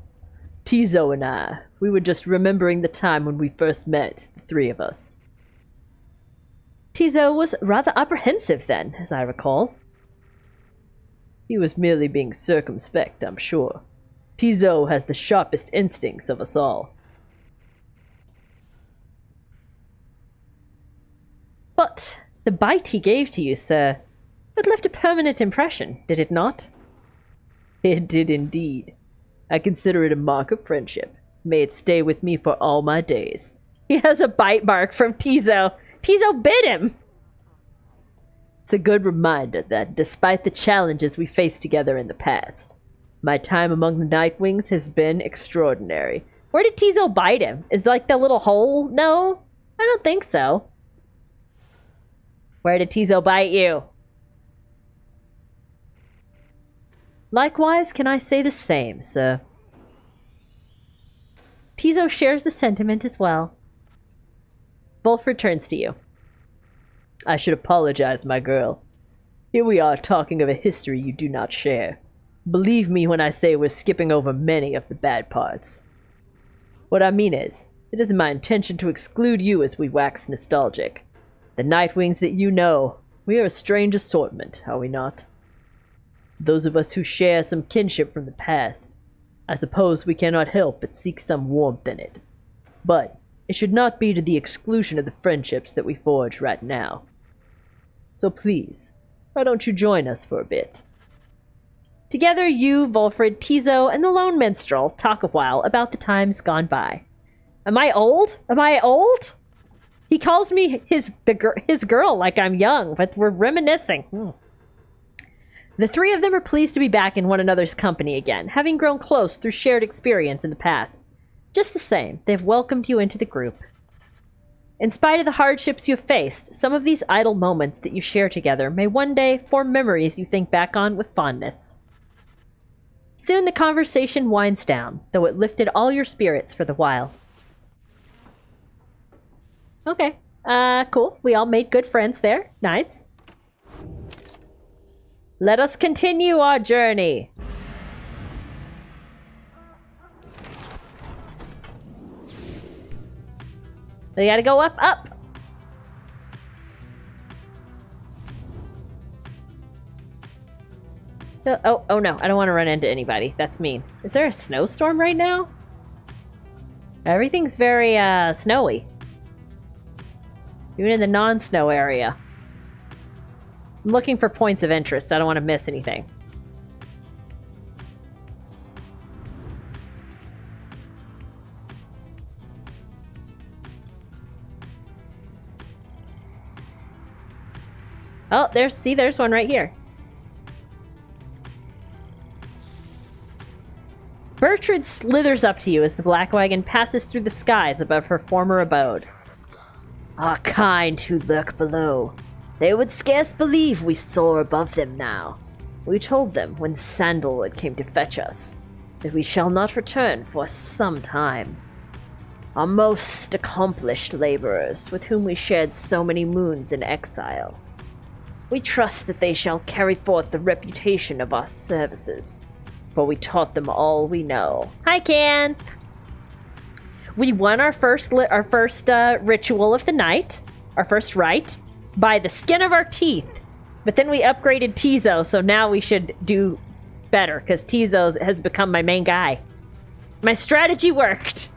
Tizo and I, we were just remembering the time when we first met, the three of us. Tizo was rather apprehensive then, as I recall. He was merely being circumspect, I'm sure. Tizo has the sharpest instincts of us all. But the bite he gave to you, sir, it left a permanent impression, did it not? It did indeed. I consider it a mark of friendship. May it stay with me for all my days. He has a bite mark from Tizo. Tizo bit him! It's a good reminder that, despite the challenges we faced together in the past, my time among the Nightwings has been extraordinary, Where did Tizo bite him? Is like the little hole? No, I don't think so. Where did Tizo bite you? Likewise, can I say the same, sir? Tizo shares the sentiment as well. Wolf returns to you. I should apologize, my girl. Here we are talking of a history you do not share. Believe me when I say we're skipping over many of the bad parts. What I mean is, it isn't my intention to exclude you as we wax nostalgic. The Nightwings that you know, we are a strange assortment, are we not? Those of us who share some kinship from the past, I suppose we cannot help but seek some warmth in it. But it should not be to the exclusion of the friendships that we forge right now. So please, why don't you join us for a bit? Together, you, Volfred, Tizo, and the Lone Minstrel talk a while about the times gone by. Am I old? Am I old? He calls me his girl like I'm young, but we're reminiscing. The three of them are pleased to be back in one another's company again, having grown close through shared experience in the past. Just the same, they've welcomed you into the group. In spite of the hardships you have faced, some of these idle moments that you share together may one day form memories you think back on with fondness. Soon the conversation winds down, though it lifted all your spirits for the while. Okay, cool. We all made good friends there. Nice. Let us continue our journey. We gotta go up, up. So, oh no, I don't want to run into anybody. That's mean. Is there a snowstorm right now? Everything's very, snowy. Even in the non-snow area. I'm looking for points of interest. I don't want to miss anything. Oh, there's one right here. Bertrude slithers up to you as the black wagon passes through the skies above her former abode. Our kind who lurk below. They would scarce believe we soar above them now. We told them when Sandalwood came to fetch us that we shall not return for some time. Our most accomplished laborers, with whom we shared so many moons in exile. We trust that they shall carry forth the reputation of our services, for we taught them all we know. Hi, Can! We won our first ritual of the night, our first rite, by the skin of our teeth. But then we upgraded Tizo, so now we should do better, because Tizo has become my main guy. My strategy worked.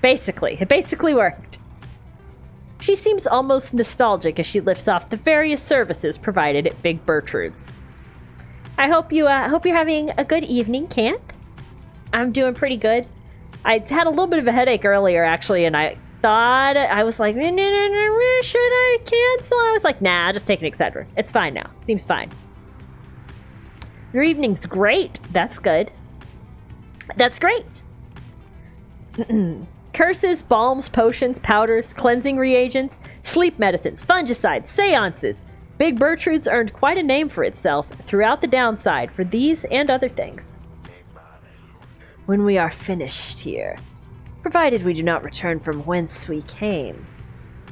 Basically. It basically worked. She seems almost nostalgic as she lifts off the various services provided at Big Bertrude's. I hope you're having a good evening, Canth. I'm doing pretty good. I had a little bit of a headache earlier, actually, and I thought, I was like, should I cancel? I was like, nah, just take an Excedrin. It's fine now. Seems fine. Your evening's great. That's good. That's great. Curses, balms, potions, powders, cleansing reagents, sleep medicines, fungicides, seances. Big Bertrude's earned quite a name for itself throughout the downside for these and other things. When we are finished here, provided we do not return from whence we came,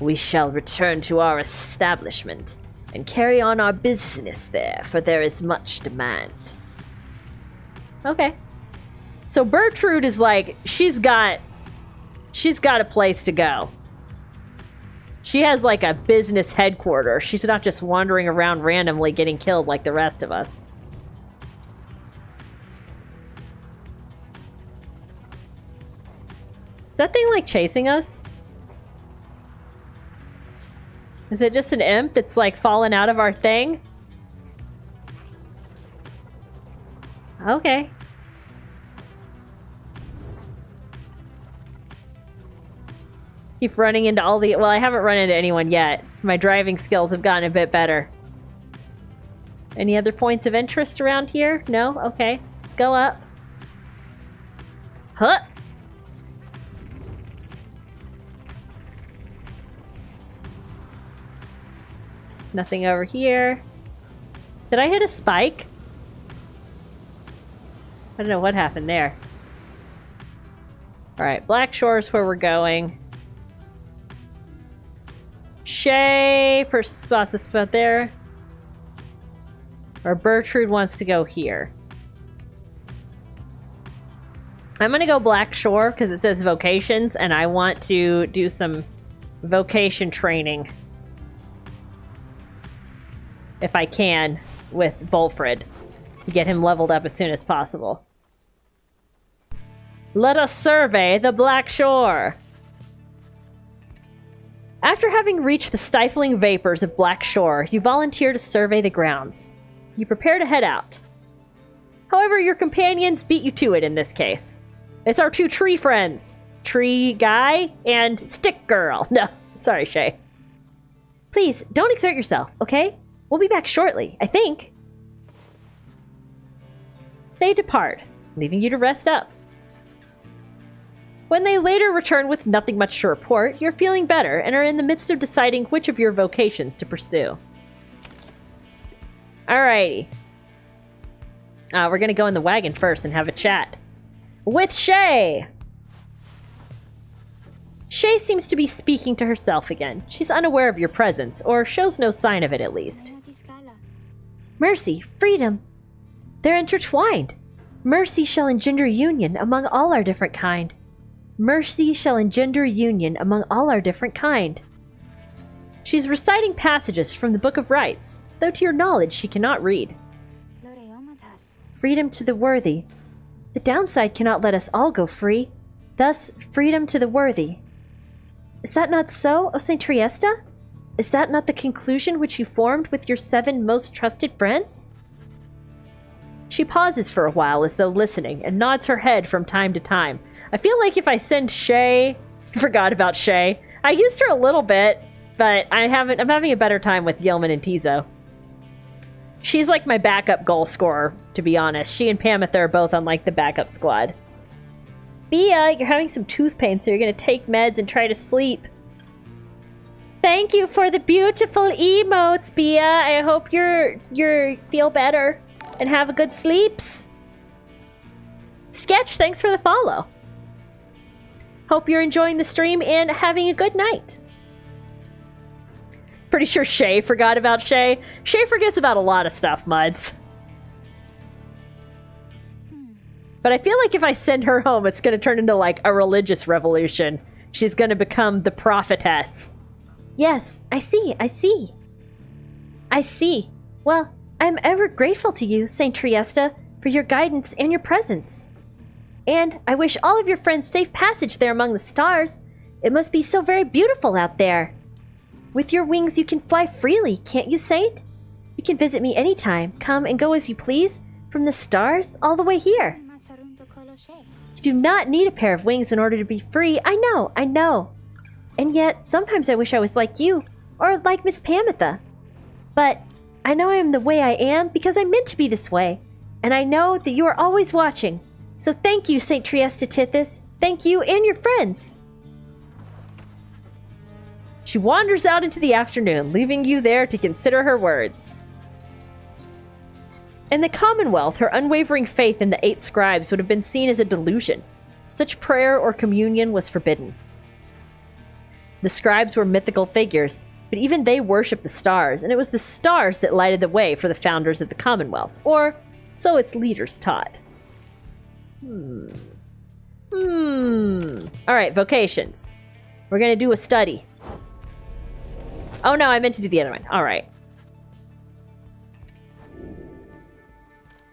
we shall return to our establishment and carry on our business there, for there is much demand. Okay. So Bertrude is like, she's got a place to go. She has like a business headquarters. She's not just wandering around randomly getting killed like the rest of us. Is that thing like chasing us? Is it just an imp that's like fallen out of our thing? Okay. Keep running into all the... Well, I haven't run into anyone yet. My driving skills have gotten a bit better. Any other points of interest around here? No? Okay. Let's go up. Huh! Nothing over here. Did I hit a spike? I don't know what happened there. Alright, Black Shore's where we're going. Shay spots a spot there. Or Bertrude wants to go here. I'm gonna go Black Shore because it says vocations and I want to do some vocation training. If I can, with Volfred. To get him leveled up as soon as possible. Let us survey the Black Shore! After having reached the stifling vapors of Black Shore, you volunteer to survey the grounds. You prepare to head out. However, your companions beat you to it in this case. It's our two tree friends. Tree guy and stick girl. No, sorry, Shay. Please, don't exert yourself, okay? We'll be back shortly, I think. They depart, leaving you to rest up. When they later return with nothing much to report, you're feeling better and are in the midst of deciding which of your vocations to pursue. Alrighty. We're gonna go in the wagon first and have a chat. With Shay! Shay seems to be speaking to herself again. She's unaware of your presence, or shows no sign of it at least. Mercy, freedom. They're intertwined. Mercy shall engender union among all our different kind. Mercy shall engender union among all our different kind. She's reciting passages from the Book of Rites, though to your knowledge she cannot read. Freedom to the worthy. The downside cannot let us all go free. Thus, freedom to the worthy. Is that not so, O Saint Triesta? Is that not the conclusion which you formed with your 7 most trusted friends? She pauses for a while as though listening, and nods her head from time to time. I feel like if I send Shay... Forgot about Shay. I used her a little bit, but I'm having a better time with Yeoman and Tizo. She's like my backup goal scorer, to be honest. She and Pamitha are both on like the backup squad. Bia, you're having some tooth pain, so you're gonna take meds and try to sleep. Thank you for the beautiful emotes, Bia. I hope you're feel better and have a good sleeps. Sketch, thanks for the follow. Hope you're enjoying the stream and having a good night. Pretty sure Shay forgot about Shay. Shay forgets about a lot of stuff, Muds. But I feel like if I send her home, it's going to turn into like a religious revolution. She's going to become the prophetess. Yes, I see. I see. Well, I'm ever grateful to you, Saint Triesta, for your guidance and your presence. And I wish all of your friends safe passage there among the stars. It must be so very beautiful out there. With your wings you can fly freely, can't you, Saint? You can visit me anytime, come and go as you please, from the stars all the way here. You do not need a pair of wings in order to be free, I know. And yet, sometimes I wish I was like you, or like Miss Pamitha. But I know I am the way I am because I'm meant to be this way, and I know that you are always watching. So thank you, St. Triesta Tithys. Thank you and your friends. She wanders out into the afternoon, leaving you there to consider her words. In the Commonwealth, her unwavering faith in the 8 scribes would have been seen as a delusion. Such prayer or communion was forbidden. The scribes were mythical figures, but even they worshipped the stars, and it was the stars that lighted the way for the founders of the Commonwealth, or so its leaders taught. Alright, vocations. We're gonna do a study. Oh no, I meant to do the other one. Alright.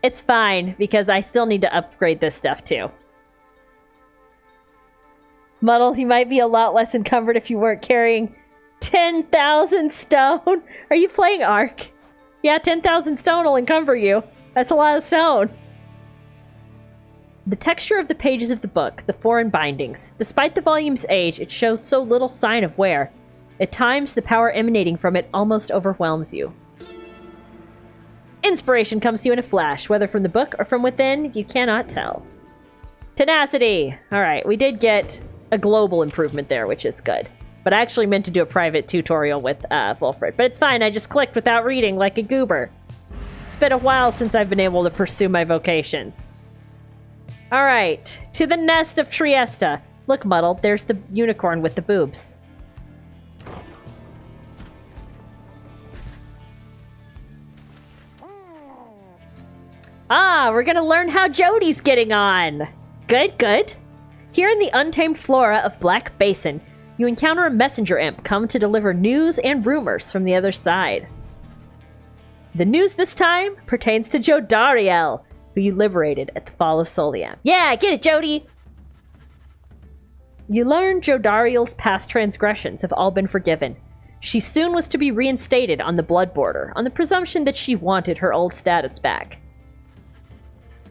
It's fine, because I still need to upgrade this stuff too. Muddle, he might be a lot less encumbered if you weren't carrying 10,000 stone. Are you playing Ark? Yeah, 10,000 stone will encumber you. That's a lot of stone. The texture of the pages of the book, the foreign bindings. Despite the volume's age, it shows so little sign of wear. At times, the power emanating from it almost overwhelms you. Inspiration comes to you in a flash, whether from the book or from within, you cannot tell. Tenacity! Alright, we did get a global improvement there, which is good. But I actually meant to do a private tutorial with Wolfred. But it's fine, I just clicked without reading like a goober. It's been a while since I've been able to pursue my vocations. Alright, to the nest of Triesta. Look, Muddled, there's the unicorn with the boobs. Ah, we're gonna learn how Jody's getting on. Good, good. Here in the untamed flora of Black Basin, you encounter a messenger imp come to deliver news and rumors from the other side. The news this time pertains to Jodariel, who you liberated at the fall of Soliam. Yeah, get it, Jody! You learn Jodariel's past transgressions have all been forgiven. She soon was to be reinstated on the blood border, on the presumption that she wanted her old status back.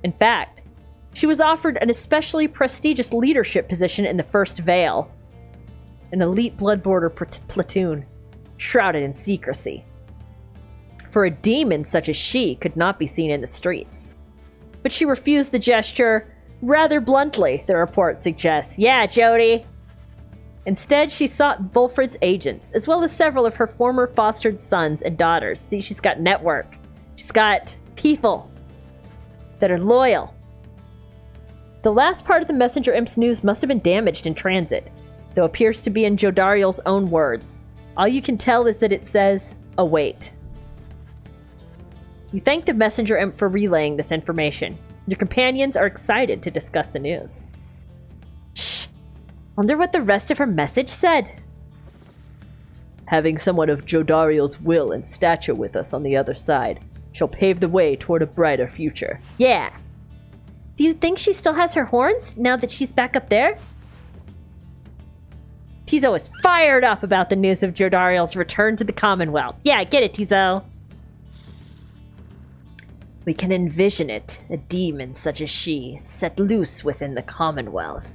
In fact, she was offered an especially prestigious leadership position in the First Vale, an elite blood border platoon, shrouded in secrecy. For a demon such as she could not be seen in the streets. But she refused the gesture rather bluntly, the report suggests. Yeah, Jody! Instead, she sought Wolfred's agents, as well as several of her former fostered sons and daughters. See, she's got network. She's got people that are loyal. The last part of the Messenger Imp's news must have been damaged in transit, though appears to be in Jodariel's own words. All you can tell is that it says, await. You thank the Messenger Imp for relaying this information. Your companions are excited to discuss the news. Shh! Wonder what the rest of her message said. Having somewhat of Jodariel's will and stature with us on the other side shall pave the way toward a brighter future. Yeah. Do you think she still has her horns now that she's back up there? Tizo is fired up about the news of Jodariel's return to the Commonwealth. Yeah, get it, Tizo. We can envision it, a demon such as she, set loose within the Commonwealth.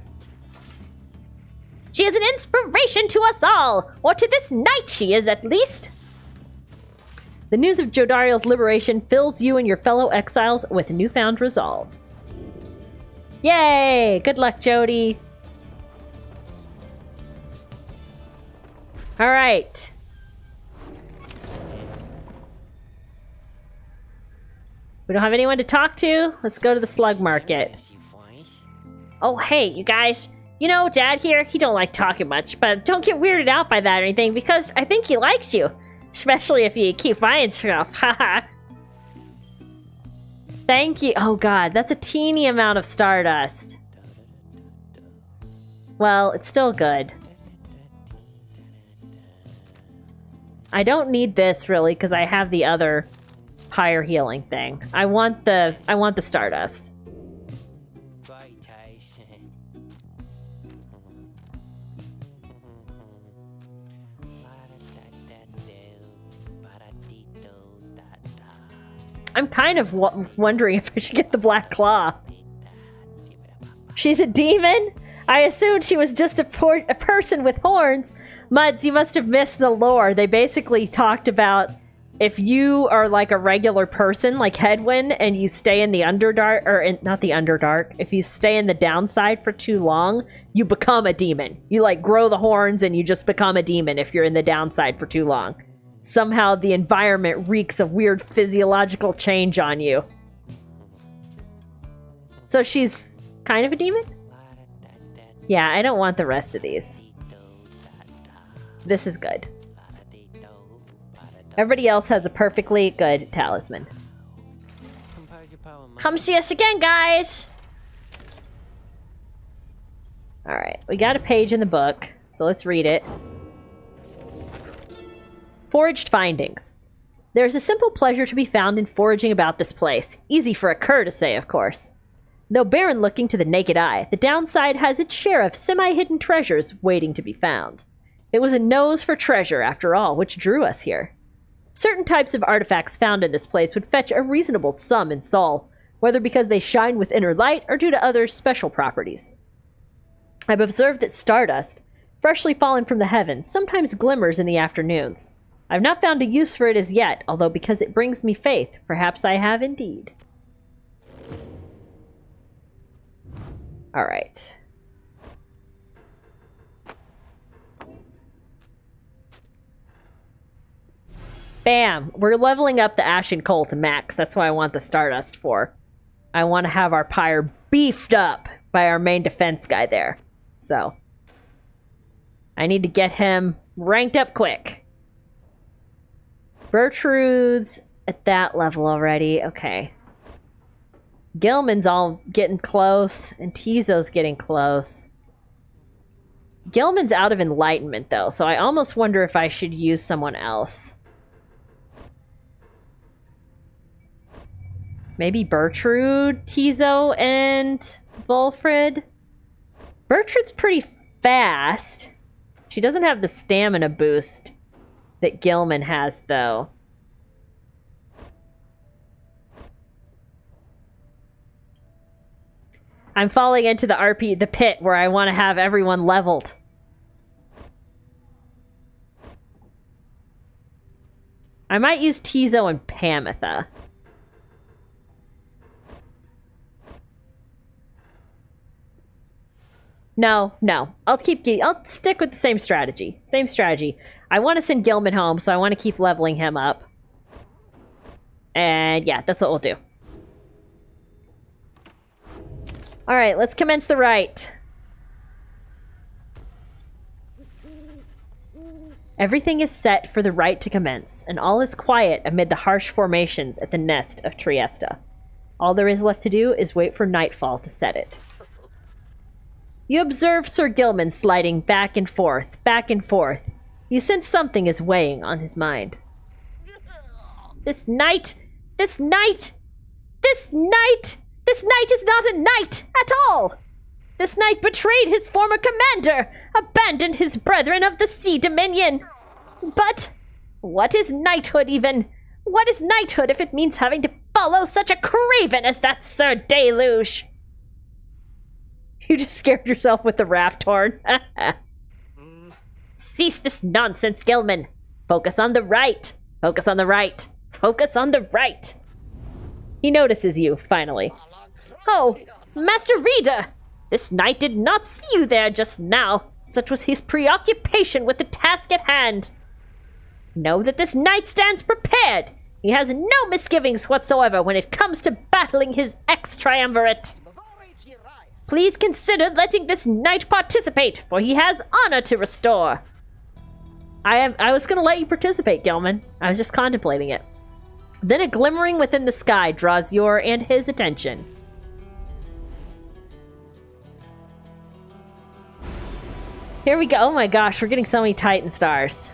She is an inspiration to us all, or to this knight she is at least. The news of Jodariel's liberation fills you and your fellow exiles with newfound resolve. Yay! Good luck, Jody. All right. We don't have anyone to talk to. Let's go to the slug market. Oh, hey, you guys. You know, Dad here, he don't like talking much, but don't get weirded out by that or anything, because I think he likes you. Especially if you keep buying stuff. Haha. Thank you. Oh god, that's a teeny amount of stardust. Well, it's still good. I don't need this really because I have the other Pyre healing thing. I want the stardust. I'm kind of wondering if I should get the Black Claw. She's a demon? I assumed she was just a person with horns. Muds, you must have missed the lore. They basically talked about if you are like a regular person, like Hedwyn, and you stay in the Underdark, or not the Underdark, if you stay in the downside for too long, you become a demon. You like grow the horns and you just become a demon if you're in the downside for too long. Somehow the environment reeks of weird physiological change on you. So she's kind of a demon? Yeah, I don't want the rest of these. This is good. Everybody else has a perfectly good talisman. Come see us again, guys! Alright, we got a page in the book, so let's read it. Foraged findings. There's a simple pleasure to be found in foraging about this place. Easy for a cur to say, of course. Though barren looking to the naked eye, the downside has its share of semi-hidden treasures waiting to be found. It was a nose for treasure, after all, which drew us here. Certain types of artifacts found in this place would fetch a reasonable sum in Sol, whether because they shine with inner light or due to other special properties. I've observed that stardust, freshly fallen from the heavens, sometimes glimmers in the afternoons. I've not found a use for it as yet, although because it brings me faith, perhaps I have indeed. Alright. Bam! We're leveling up the Ashen Coal to max. That's what I want the Stardust for. I want to have our Pyre beefed up by our main defense guy there. So, I need to get him ranked up quick. Bertrude's at that level already. Okay. Gilman's all getting close, and Tizo's getting close. Gilman's out of enlightenment, though, so I almost wonder if I should use someone else. Maybe Bertrude, Tizo, and Volfred? Bertrude's pretty fast. She doesn't have the stamina boost that Gilman has, though. I'm falling into the pit where I want to have everyone leveled. I might use Tizo and Pamitha. No. I'll stick with the same strategy. I want to send Gilman home, so I want to keep leveling him up. And yeah, that's what we'll do. Alright, let's commence the rite. Everything is set for the rite to commence, and all is quiet amid the harsh formations at the nest of Trieste. All there is left to do is wait for nightfall to set it. You observe Sir Gilman sliding back and forth. You sense something is weighing on his mind. This night is not a night at all! This knight betrayed his former commander, abandoned his brethren of the Sea Dominion. But what is knighthood even? What is knighthood if it means having to follow such a craven as that Sir Deluge? You just scared yourself with the raft horn. Cease this nonsense, Gilman. Focus on the right. He notices you, finally. Oh, Master Reader! This knight did not see you there just now. Such was his preoccupation with the task at hand. Know that this knight stands prepared. He has no misgivings whatsoever when it comes to battling his ex-triumvirate. Please consider letting this knight participate, for he has honor to restore. I was going to let you participate, Gilman. I was just contemplating it. Then a glimmering within the sky draws your and his attention. Here we go. Oh my gosh, we're getting so many Titan stars.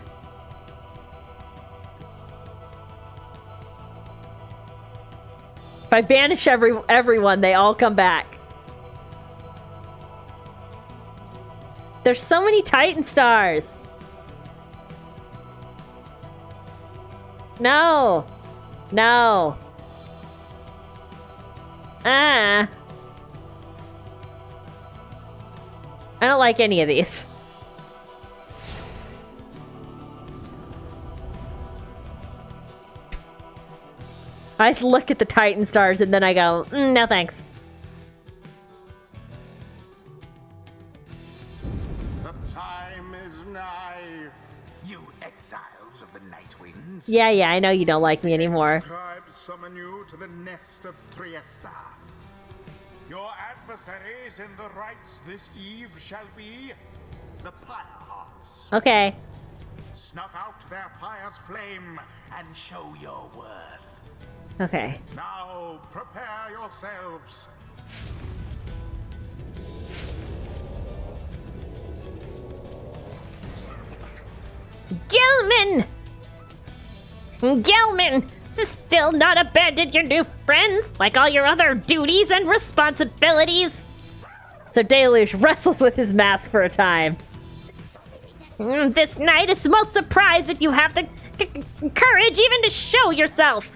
If I banish everyone, they all come back. There's so many Titan stars. No. I don't like any of these. I look at the Titan stars and then I go, no thanks. The time is nigh, you exiles of the Night Winds. Yeah, I know you don't like me anymore. Scribes summon you to the nest of Trieste. Your adversaries in the rites this eve shall be the Pyre Hearts. Okay. Snuff out their pyre's flame and show your worth. Okay. Now prepare yourselves. Gilman! Still not abandoned your new friends, like all your other duties and responsibilities? So Deluge wrestles with his mask for a time. This knight is most surprised that you have the courage even to show yourself.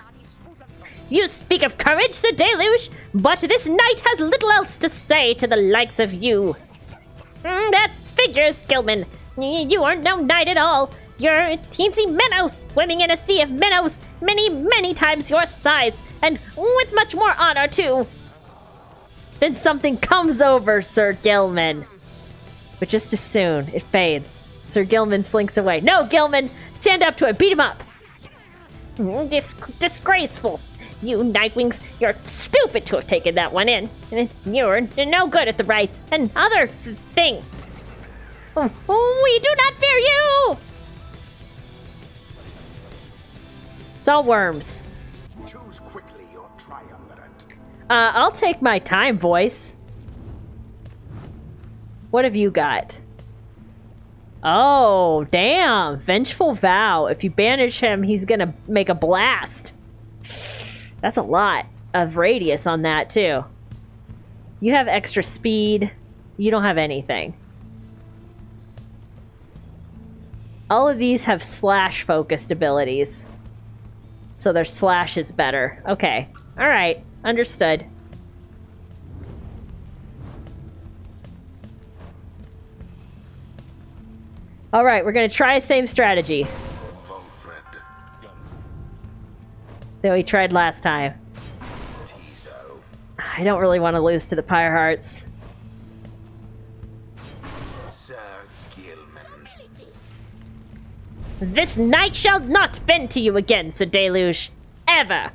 You speak of courage, Sir Deluge, but this knight has little else to say to the likes of you. That figures, Gilman. You are no knight at all. You're a teensy minnow swimming in a sea of minnows, many times your size, and with much more honor, too. Then something comes over Sir Gilman. But just as soon, it fades. Sir Gilman slinks away. No, Gilman! Stand up to it! Beat him up! Disgraceful. You Nightwings, you're stupid to have taken that one in. You're no good at the rights and other thing. We do not fear you! It's all worms. Choose quickly your triumvirate. I'll take my time voice. What have you got? Oh, damn. Vengeful Vow. If you banish him, he's gonna make a blast. That's a lot of radius on that, too. You have extra speed. You don't have anything. All of these have slash-focused abilities. So their slash is better. Okay. Alright. Understood. Alright, we're gonna try the same strategy that we tried last time. I don't really want to lose to the Pyre Hearts. Sir Gilman. This night shall not bend to you again, Sir Deluge. Ever.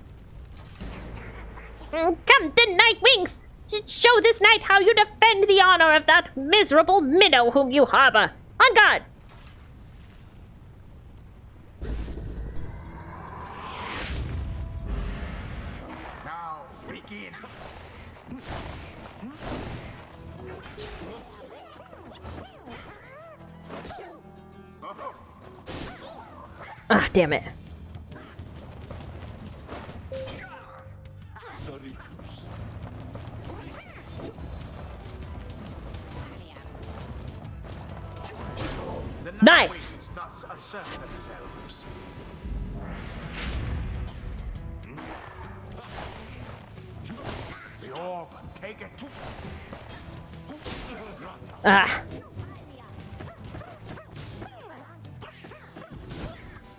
Come then, Nightwings! Show this night how you defend the honor of that miserable minnow whom you harbor. On guard! Now begin. Ah, damn it. The Nice. Nightwings thus assert themselves. The orb, take it. Ah.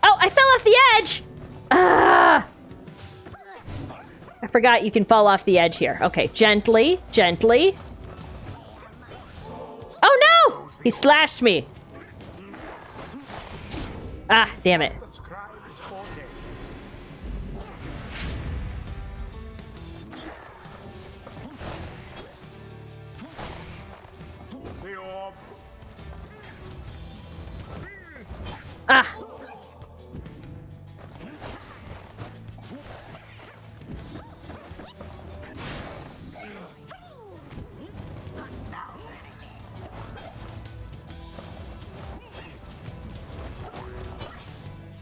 Oh, I fell off the edge! Ah! I forgot you can fall off the edge here. Okay, gently, gently. Oh no! He slashed me. Ah, damn it. The scribe's order. The orb. Ah.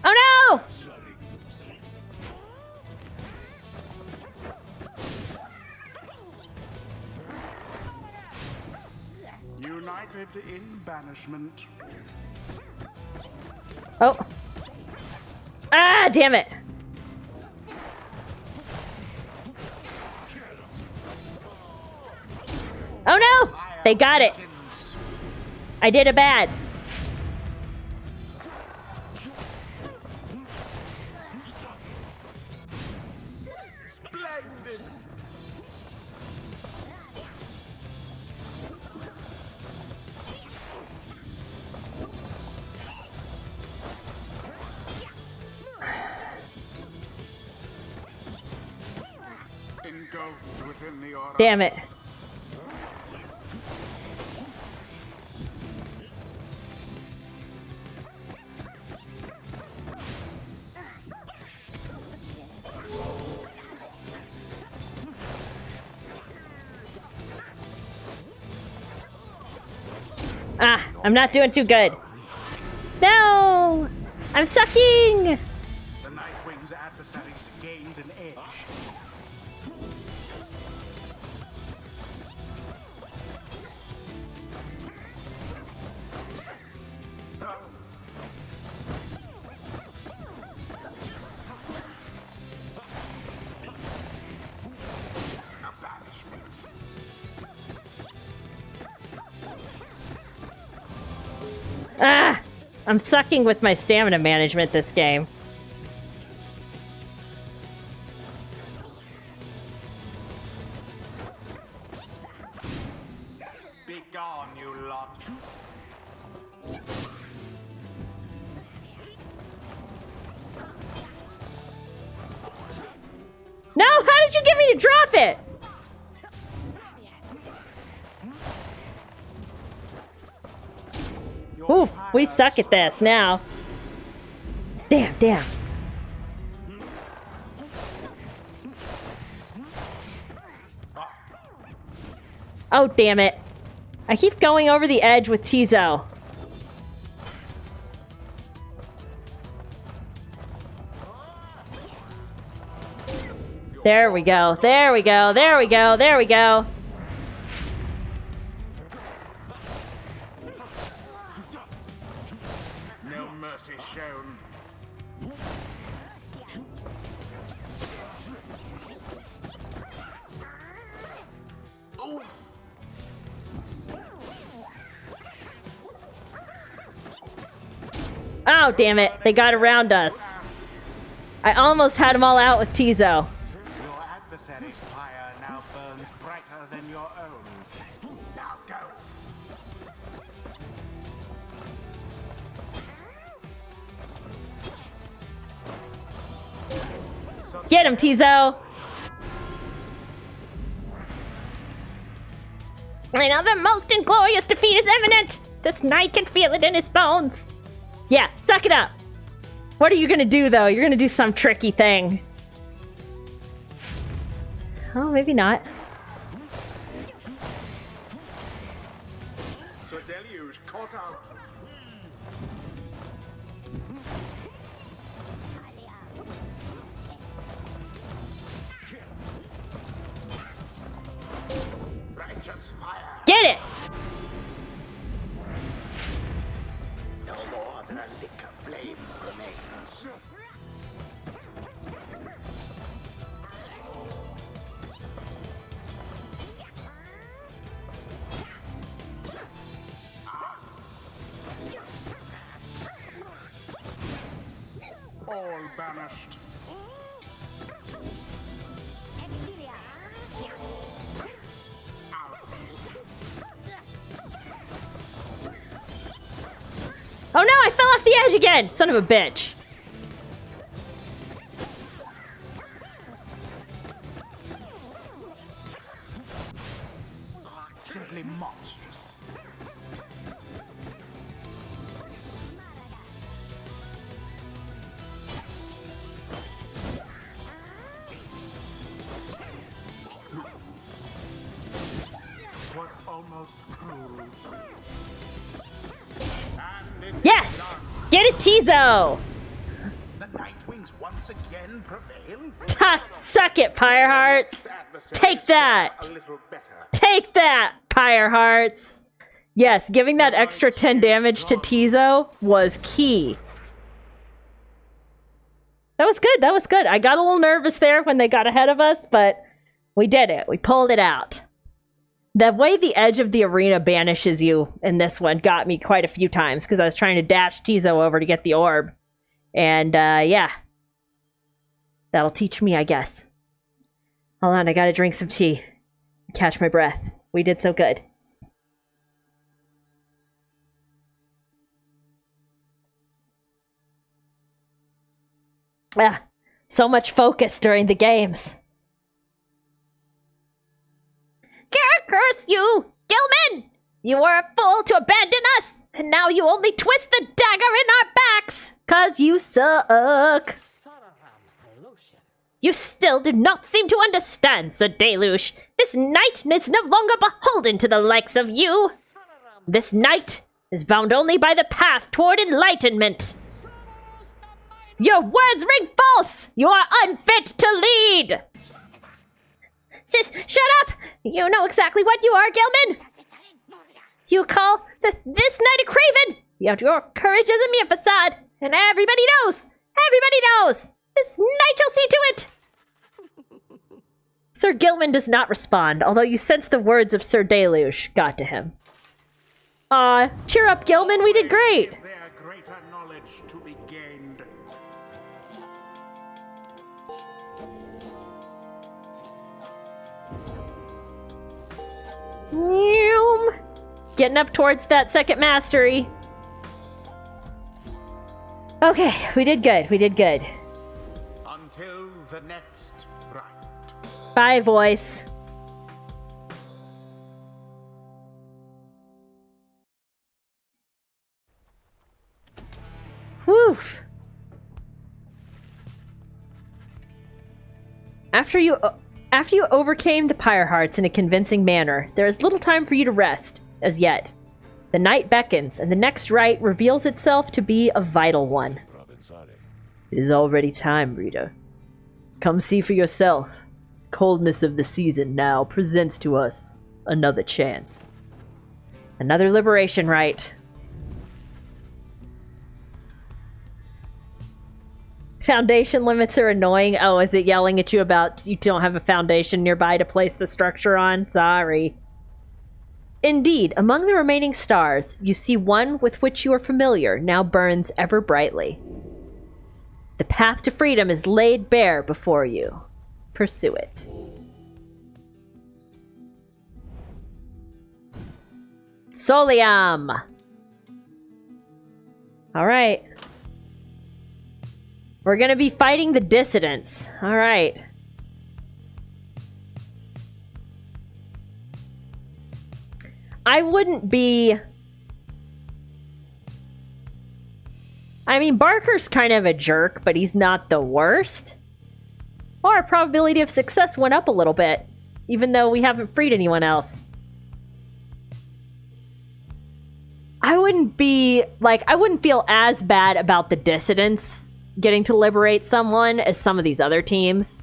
Oh no! United in banishment. Oh. Ah, damn it. Oh no! They got it. I did it bad. Splendid. Engulfed within the aura. Damn it. Ah, I'm not doing too good. No! I'm sucking! The Nightwing's adversaries gained an edge. A banishment. Ah! I'm sucking with my stamina management this game. Be gone, you lot. did you get me to drop it? Oof, we suck at this now. Damn. Oh, damn it. I keep going over the edge with Tizo. There we go. No mercy shown. Oof. Oh, damn it. They got around us. I almost had them all out with Tizo. Your adversary's pyre now burns brighter than your own. Now go. Get him, Tizo! I know the most inglorious defeat is imminent! This knight can feel it in his bones! Yeah, suck it up! What are you gonna do, though? You're gonna do some tricky thing. Oh, maybe not. Sir Deluge caught out. Righteous fire. Get it! No more than a lick of flame remains. All banished. Oh no, I fell off the edge again! Son of a bitch. Simply monstrous. Was almost cruel. And it Yes! is done. Get it, Tizo! The Nightwings once again prevail. Suck it, Pyre Hearts! Take that! A little better. Take that, Pyre Hearts! Yes, giving that extra 10 damage to Tizo was key. That was good. I got a little nervous there when they got ahead of us, but we did it. We pulled it out. The way the edge of the arena banishes you in this one got me quite a few times because I was trying to dash Tizo over to get the orb. And, yeah. That'll teach me, I guess. Hold on, I gotta drink some tea. Catch my breath. We did so good. Ah, so much focus during the games. Curse you! Gilman! You were a fool to abandon us! And now you only twist the dagger in our backs! 'Cause you suck! You still do not seem to understand, Sir Deluge. This knight is no longer beholden to the likes of you. This knight is bound only by the path toward enlightenment. Your words ring false! You are unfit to lead! Shut up! You know exactly what you are, Gilman! You call this knight a craven! Yet your courage is a mere facade, and everybody knows! Everybody knows! This knight will see to it! Sir Gilman does not respond, although you sense the words of Sir Deluge got to him. Aw, cheer up, Gilman, we did great! Is there greater knowledge to be gained? Getting up towards that second mastery. Okay, we did good. Until the next round. Bye, voice. Woof. After you overcame the Pyre Hearts in a convincing manner, there is little time for you to rest, as yet. The night beckons, and the next rite reveals itself to be a vital one. It is already time, Rita. Come see for yourself. Coldness of the season now presents to us another chance. Another liberation rite. Foundation limits are annoying. Oh, is it yelling at you about you don't have a foundation nearby to place the structure on? Sorry. Indeed, among the remaining stars, you see one with which you are familiar now burns ever brightly. The path to freedom is laid bare before you. Pursue it. Soliam! Alright. We're gonna be fighting the dissidents. Alright. I wouldn't be... I mean, Barker's kind of a jerk, but he's not the worst. Well, our probability of success went up a little bit, even though we haven't freed anyone else. I wouldn't feel as bad about the dissidents getting to liberate someone as some of these other teams.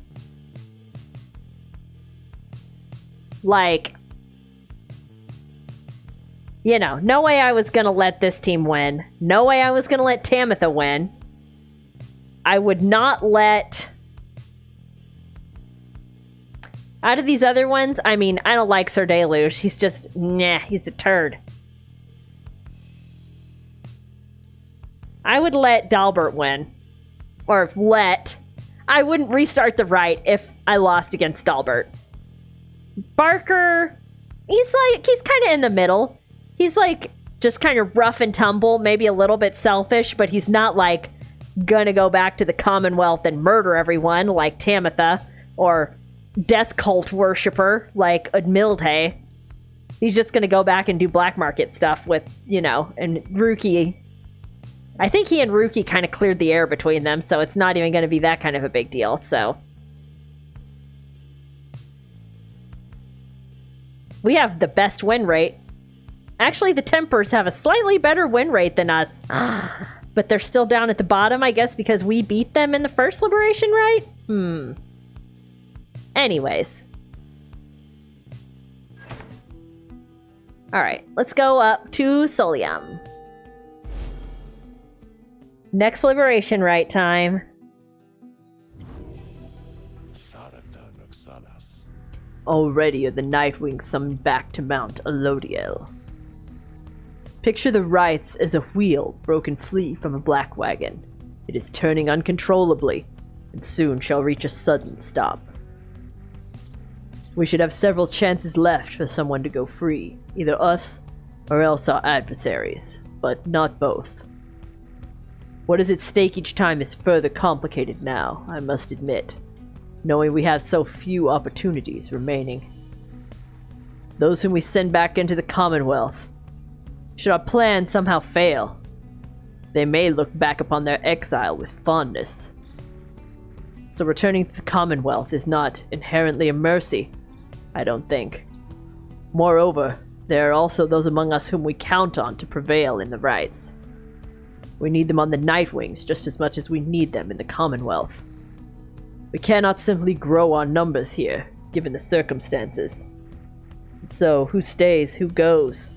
Like, you know, no way I was gonna let this team win. No way I was gonna let Tamitha win. I would not let... Out of these other ones, I mean, I don't like Sir Deluge. He's just, nah, he's a turd. I would let Dalbert win. Or I wouldn't restart the right if I lost against Dalbert. Barker, he's kind of in the middle. He's like, just kind of rough and tumble, maybe a little bit selfish, but he's not like gonna go back to the Commonwealth and murder everyone like Tamitha, or death cult worshiper like Udmilde. He's just gonna go back and do black market stuff with, you know, and Ruki. I think he and Ruki kind of cleared the air between them, so it's not even gonna be that kind of a big deal, so. We have the best win rate. Actually, the Tempers have a slightly better win rate than us. But they're still down at the bottom, I guess, because we beat them in the first Liberation, right? Anyways. Alright, let's go up to Soliam. Next Liberation Rite time. Already are the Nightwing summoned back to Mount Elodiel. Picture the rites as a wheel broken free from a black wagon. It is turning uncontrollably, and soon shall reach a sudden stop. We should have several chances left for someone to go free, either us or else our adversaries, but not both. What is at stake each time is further complicated now, I must admit, knowing we have so few opportunities remaining. Those whom we send back into the Commonwealth, should our plan somehow fail, they may look back upon their exile with fondness. So returning to the Commonwealth is not inherently a mercy, I don't think. Moreover, there are also those among us whom we count on to prevail in the rites. We need them on the Nightwings just as much as we need them in the Commonwealth. We cannot simply grow our numbers here, given the circumstances. So, who stays, who goes?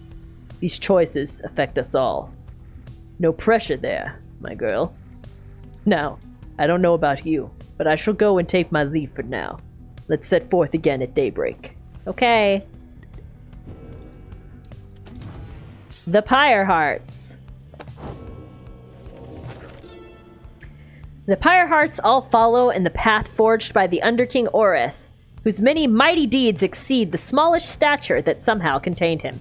These choices affect us all. No pressure there, my girl. Now, I don't know about you, but I shall go and take my leave for now. Let's set forth again at daybreak. Okay. The Pyre Hearts. The Pyre Hearts all follow in the path forged by the Underking Oris, whose many mighty deeds exceed the smallish stature that somehow contained him.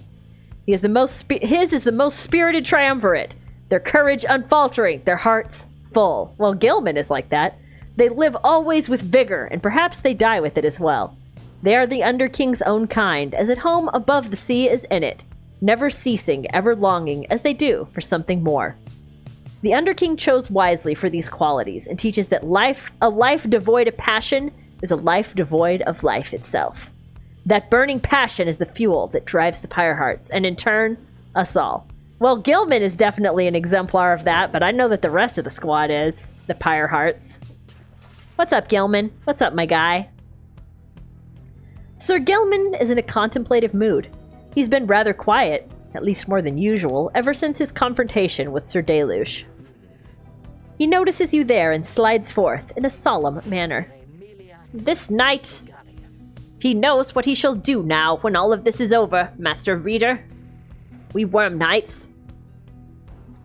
His is the most spirited triumvirate, their courage unfaltering, their hearts full. Well, Gilman is like that. They live always with vigor, and perhaps they die with it as well. They are the Underking's own kind, as at home above the sea is in it, never ceasing, ever longing, as they do, for something more. The Underking chose wisely for these qualities, and teaches that a life devoid of passion is a life devoid of life itself. That burning passion is the fuel that drives the Pyre Hearts, and in turn, us all. Well, Gilman is definitely an exemplar of that, but I know that the rest of the squad is, the Pyre Hearts. What's up, Gilman? What's up, my guy? Sir Gilman is in a contemplative mood. He's been rather quiet, at least more than usual, ever since his confrontation with Sir Deluge. He notices you there and slides forth in a solemn manner. This night, he knows what he shall do now when all of this is over, Master Reader. We Worm Knights.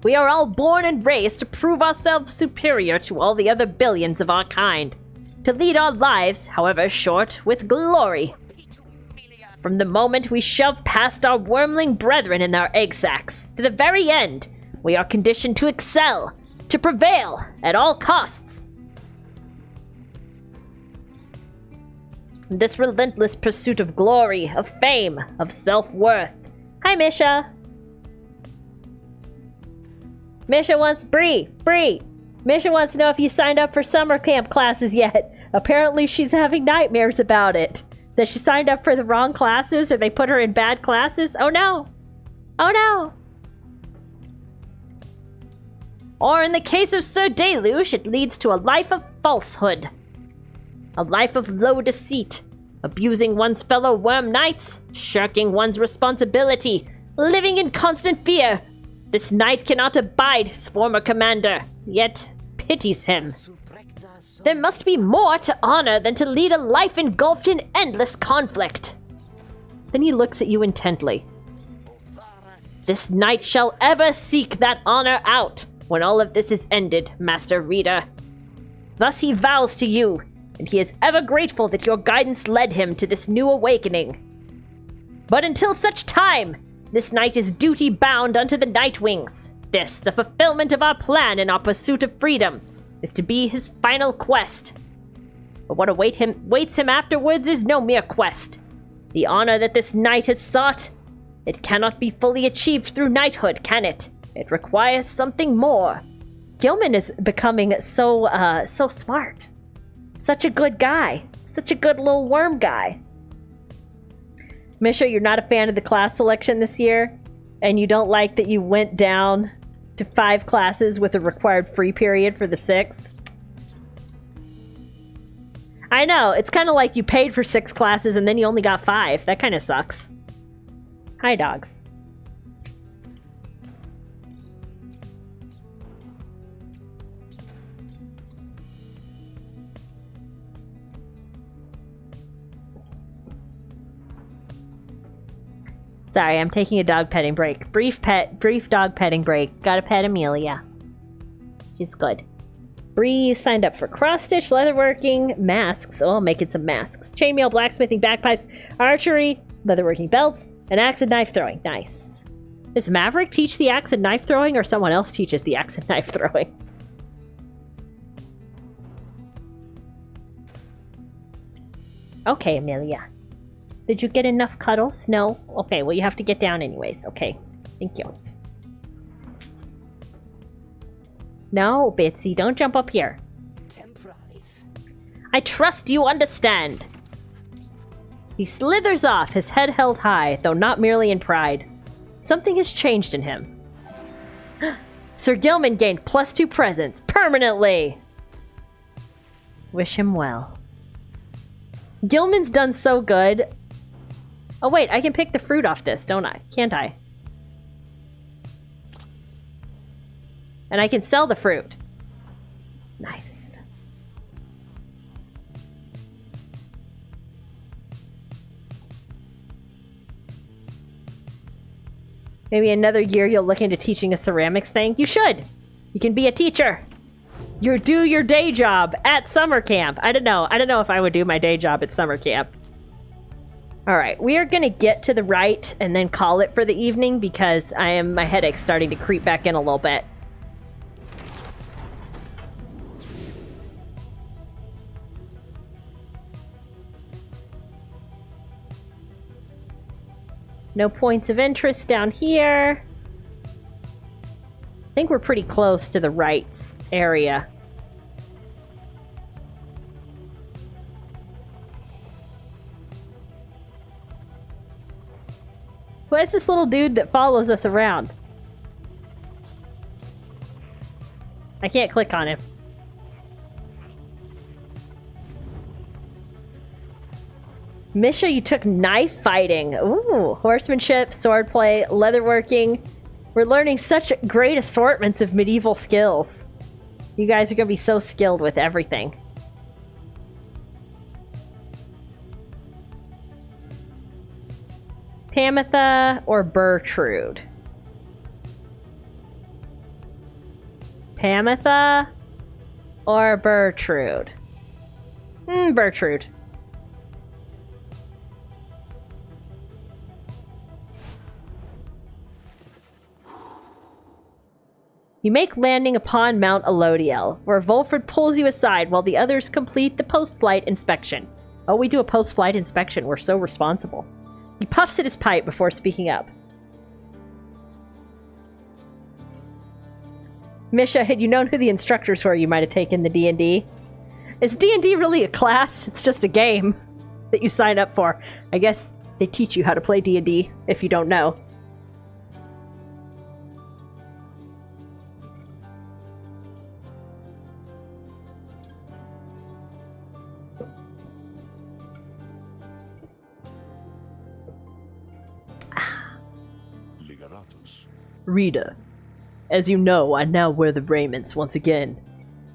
We are all born and raised to prove ourselves superior to all the other billions of our kind, to lead our lives, however short, with glory. From the moment we shove past our wormling brethren in their egg sacs, to the very end, we are conditioned to excel, to prevail at all costs. This relentless pursuit of glory, of fame, of self-worth. Hi, Misha. Misha wants Bree. Misha wants to know if you signed up for summer camp classes yet. Apparently she's having nightmares about it. That she signed up for the wrong classes or they put her in bad classes. Oh no. Oh no. Or in the case of Sir Deluge, it leads to a life of falsehood. A life of low deceit. Abusing one's fellow worm knights. Shirking one's responsibility. Living in constant fear. This knight cannot abide his former commander, yet pities him. There must be more to honor than to lead a life engulfed in endless conflict. Then he looks at you intently. This knight shall ever seek that honor out when all of this is ended, Master Reader. Thus he vows to you, and he is ever grateful that your guidance led him to this new awakening. But until such time, this knight is duty-bound unto the Nightwings. This, the fulfillment of our plan in our pursuit of freedom, is to be his final quest. But what waits him afterwards is no mere quest. The honor that this knight has sought, it cannot be fully achieved through knighthood, can it? It requires something more. Gilman is becoming so smart. Such a good guy. Such a good little worm guy. Misha, you're not a fan of the class selection this year, and you don't like that you went down to 5 classes with a required free period for the 6th. I know, it's kind of like you paid for 6 classes and then you only got 5. That kind of sucks. Hi, dogs. Sorry, I'm taking a dog petting break. Brief dog petting break. Gotta pet Amelia. She's good. Bree, you signed up for cross-stitch, leatherworking, masks. Oh, I'm making some masks. Chainmail, blacksmithing, bagpipes, archery, leatherworking belts, and axe and knife throwing. Nice. Does Maverick teach the axe and knife throwing, or someone else teaches the axe and knife throwing? Okay, Amelia. Did you get enough cuddles? No? Okay, well you have to get down anyways. Okay, thank you. No, Bitsy, don't jump up here. I trust you understand. He slithers off, his head held high, though not merely in pride. Something has changed in him. Sir Gilman gained +2 presence, permanently! Wish him well. Gilman's done so good. Oh wait, I can pick the fruit off this, don't I? Can't I? And I can sell the fruit. Nice. Maybe another year you'll look into teaching a ceramics thing. You should. You can be a teacher. You do your day job at summer camp. I don't know. I don't know if I would do my day job at summer camp. All right, we are going to get to the right and then call it for the evening because my headache's starting to creep back in a little bit. No points of interest down here. I think we're pretty close to the rights area. Who is this little dude that follows us around? I can't click on him. Misha, you took knife fighting. Ooh, horsemanship, swordplay, leatherworking. We're learning such great assortments of medieval skills. You guys are going to be so skilled with everything. Pamitha or Bertrude? Pamitha or Bertrude? Bertrude. You make landing upon Mount Elodiel, where Volfred pulls you aside while the others complete the post-flight inspection. Oh, we do a post-flight inspection. We're so responsible. He puffs at his pipe before speaking up. Misha, had you known who the instructors were, you might have taken the D&D. Is D&D really a class? It's just a game that you sign up for. I guess they teach you how to play D&D if you don't know. Reader, as you know, I now wear the raiments once again.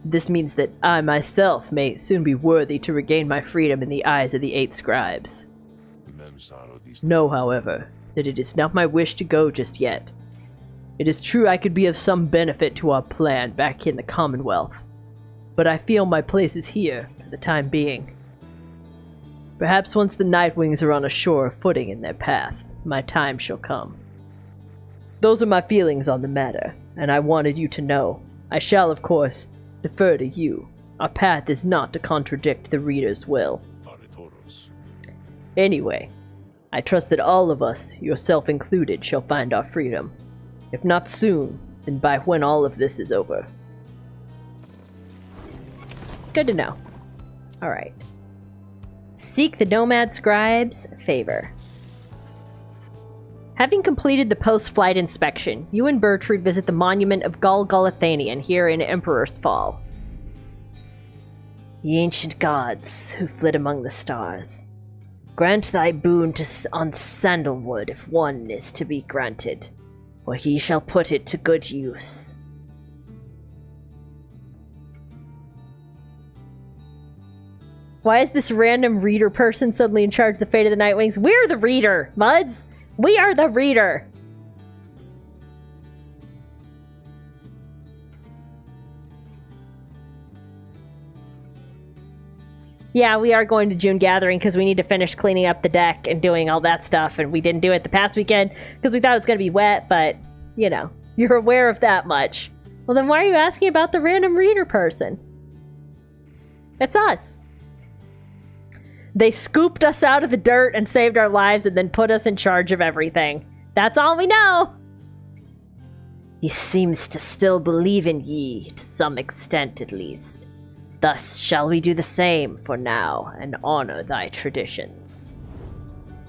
This means that I myself may soon be worthy to regain my freedom in the eyes of the 8 scribes. Know, however, that it is not my wish to go just yet. It is true I could be of some benefit to our plan back in the Commonwealth, but I feel my place is here for the time being. Perhaps once the Nightwings are on a sure footing in their path, my time shall come. Those are my feelings on the matter, and I wanted you to know. I shall, of course, defer to you. Our path is not to contradict the reader's will. Anyway, I trust that all of us, yourself included, shall find our freedom. If not soon, then by when all of this is over. Good to know. Alright. Seek the Nomad Scribe's favor. Having completed the post-flight inspection, you and Bertrude visit the monument of Gul'Gulathanian here in Emperor's Fall. The ancient gods who flit among the stars, grant thy boon on Sandalwood if one is to be granted, for he shall put it to good use. Why is this random reader person suddenly in charge of the fate of the Nightwings? We're the reader, Muds! We are the reader! Yeah, we are going to June Gathering because we need to finish cleaning up the deck and doing all that stuff, and we didn't do it the past weekend because we thought it was going to be wet, but, you know, you're aware of that much. Well, then why are you asking about the random reader person? It's us. They scooped us out of the dirt and saved our lives and then put us in charge of everything. That's all we know. He seems to still believe in ye, to some extent at least. Thus shall we do the same for now and honor thy traditions.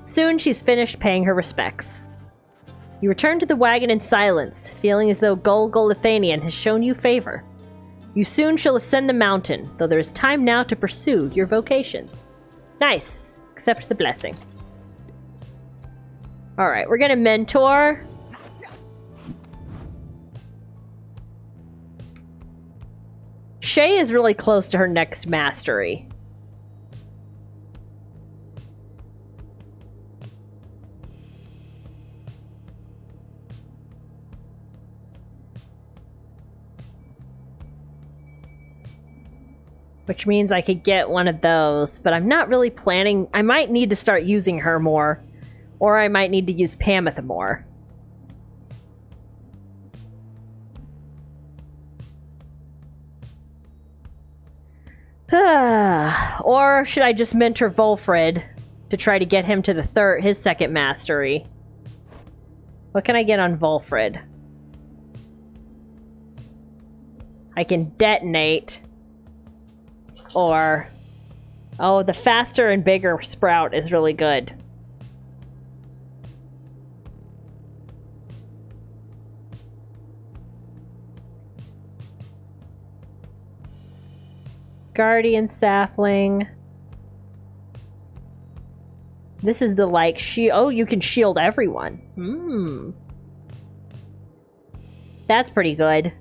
Soon she's finished paying her respects. You return to the wagon in silence, feeling as though Gul'Gulathanian has shown you favor. You soon shall ascend the mountain, though there is time now to pursue your vocations. Nice. Accept the blessing. Alright, we're gonna mentor. Shay is really close to her next mastery. Which means I could get one of those, but I'm not really planning. I might need to start using her more, or I might need to use Pamitha more. Or should I just mentor Volfred to try to get him to his second mastery? What can I get on Volfred? I can detonate. Or... Oh, the faster and bigger sprout is really good. Guardian sapling. This is the like shield. Oh, you can shield everyone. That's pretty good.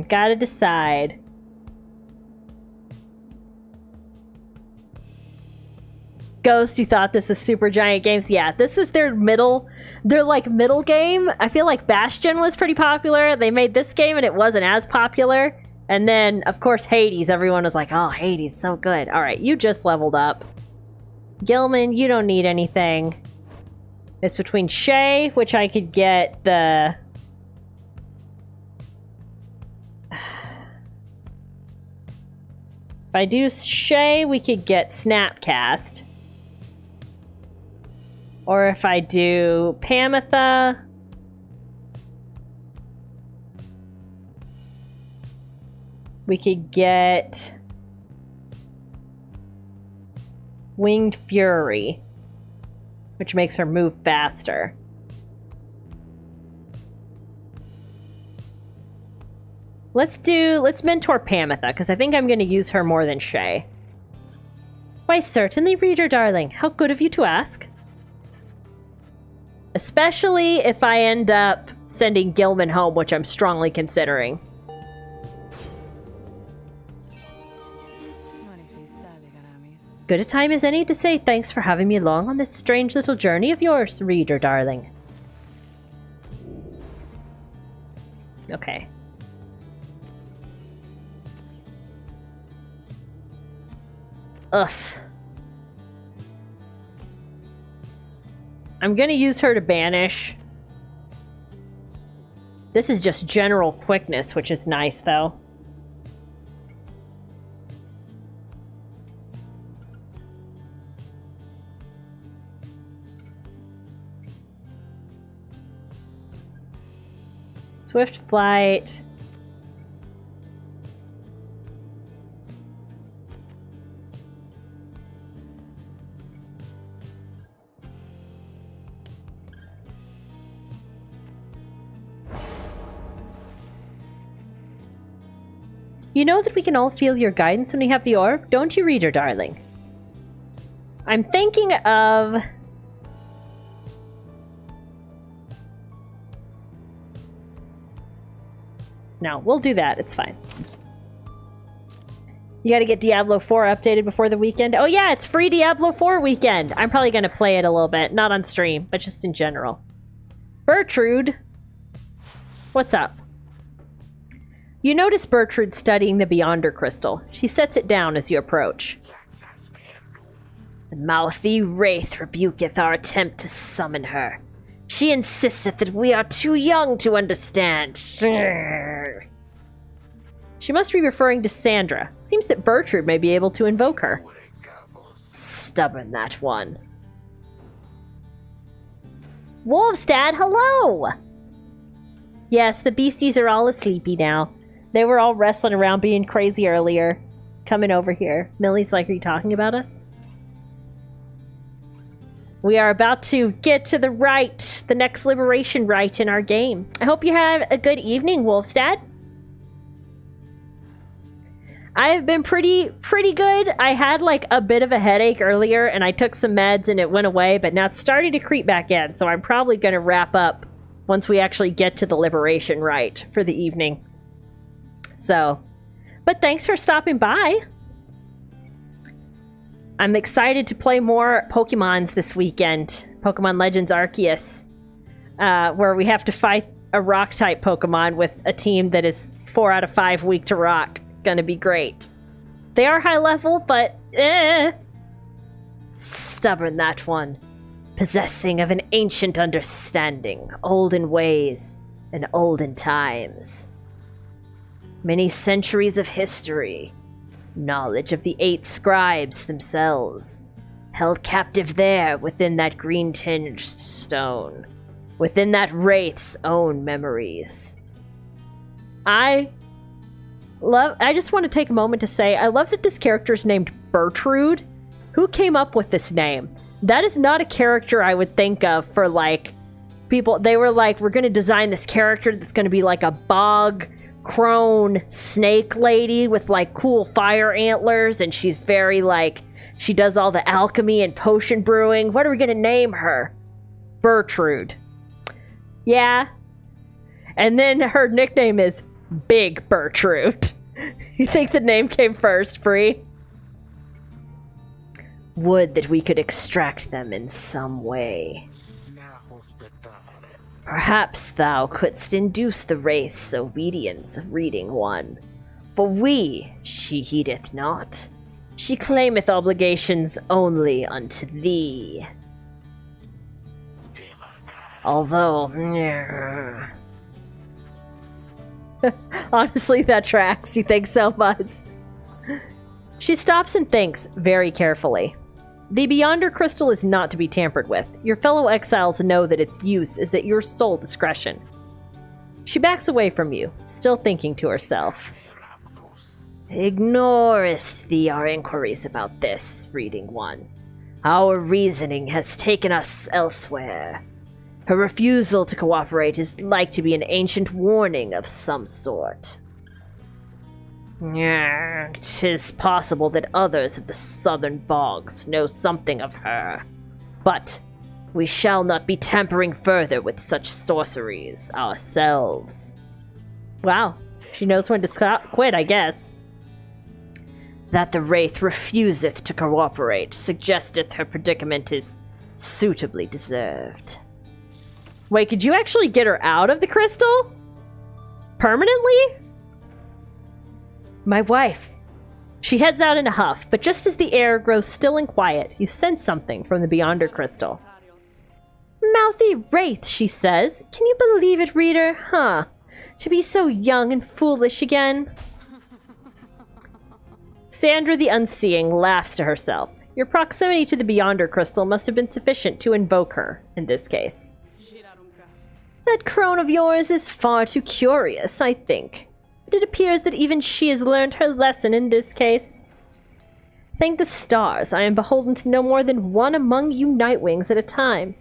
Gotta decide. Ghost, you thought this is Supergiant Games? Yeah, this is their middle game. I feel like Bastion was pretty popular. They made this game and it wasn't as popular. And then, of course, Hades. Everyone was like, oh, Hades, so good. All right, you just leveled up. Gilman, you don't need anything. It's between Shay, which I could get the... If I do Shay, we could get Snapcast. Or if I do Pamitha... we could get... Winged Fury. Which makes her move faster. Let's mentor Pamitha, because I think I'm going to use her more than Shay. Why, certainly, reader darling. How good of you to ask. Especially if I end up sending Gilman home, which I'm strongly considering. Good a time as any to say thanks for having me along on this strange little journey of yours, reader darling. Okay. Ugh. I'm gonna use her to banish. This is just general quickness, which is nice, though. Swift flight. You know that we can all feel your guidance when we have the orb, don't you, reader darling? I'm thinking of... No, we'll do that. It's fine. You gotta get Diablo 4 updated before the weekend. Oh yeah, it's free Diablo 4 weekend. I'm probably gonna play it a little bit. Not on stream, but just in general. Bertrude. What's up? You notice Bertrude studying the Beyonder crystal. She sets it down as you approach. The mouthy wraith rebuketh our attempt to summon her. She insisteth that we are too young to understand. She must be referring to Sandra. Seems that Bertrude may be able to invoke her. Stubborn, that one. Wolfstad, hello! Yes, the beasties are all asleepy now. They were all wrestling around being crazy earlier. Coming over here. Millie's like, are you talking about us? We are about to get to the rite, the next liberation rite in our game. I hope you have a good evening, Wolfstad. I've been pretty good. I had like a bit of a headache earlier and I took some meds and it went away, but now it's starting to creep back in, so I'm probably going to wrap up once we actually get to the liberation rite for the evening. So, but thanks for stopping by. I'm excited to play more Pokemons this weekend. Pokemon Legends Arceus, where we have to fight a rock-type Pokemon with a team that is 4 out of 5 weak to rock. Gonna be great. They are high level, but stubborn, that one. Possessing of an ancient understanding, olden ways, and olden times. Many centuries of history. knowledge of the 8 scribes themselves, held captive there within that green-tinged stone, within that wraith's own memories. I just want to take a moment to say, I love that this character is named Bertrude. Who came up with this name? That is not a character I would think of for, like, people. They were like, we're going to design this character that's going to be like a bog crone snake lady with, like, cool fire antlers, and she's very, like, she does all the alchemy and potion brewing. What are we going to name her? Bertrude. Yeah. And then her nickname is Big Bertrude. You think the name came first, Bree? Would that we could extract them in some way. Perhaps thou couldst induce the wraith's obedience of reading one. For we, she heedeth not. She claimeth obligations only unto thee. Although... honestly, that tracks. You think so much? She stops and thinks very carefully. The Beyonder Crystal is not to be tampered with. Your fellow exiles know that its use is at your sole discretion. She backs away from you, still thinking to herself. Ignorest thee our inquiries about this, reading one. Our reasoning has taken us elsewhere. Her refusal to cooperate is like to be an ancient warning of some sort. 'Tis possible that others of the southern bogs know something of her, but we shall not be tampering further with such sorceries ourselves. Wow, she knows when to quit, I guess. That the wraith refuseth to cooperate suggesteth her predicament is suitably deserved. Wait, could you actually get her out of the crystal? Permanently? My wife. She heads out in a huff, but just as the air grows still and quiet, you sense something from the Beyonder crystal. Mouthy wraith, she says. Can you believe it, reader? Huh. To be so young and foolish again. Sandra the Unseeing laughs to herself. Your proximity to the Beyonder crystal must have been sufficient to invoke her, in this case. That crone of yours is far too curious, I think. But it appears that even she has learned her lesson in this case. Thank the stars, I am beholden to no more than one among you Nightwings at a time.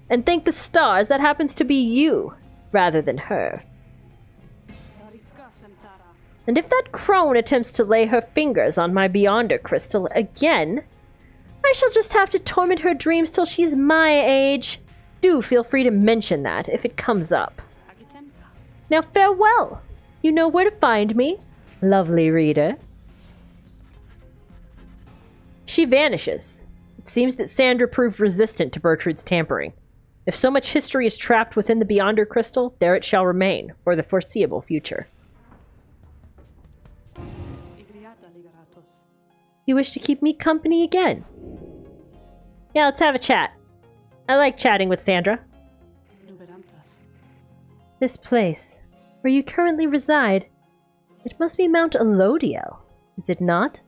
And thank the stars that happens to be you, rather than her. And if that crone attempts to lay her fingers on my Beyonder crystal again, I shall just have to torment her dreams till she's my age. Do feel free to mention that if it comes up. Now farewell. You know where to find me, lovely reader. She vanishes. It seems that Sandra proved resistant to Bertrude's tampering. If so much history is trapped within the Beyonder crystal, there it shall remain for the foreseeable future. You wish to keep me company again? Yeah, let's have a chat. I like chatting with Sandra. This place, where you currently reside, it must be Mount Elodiel, is it not?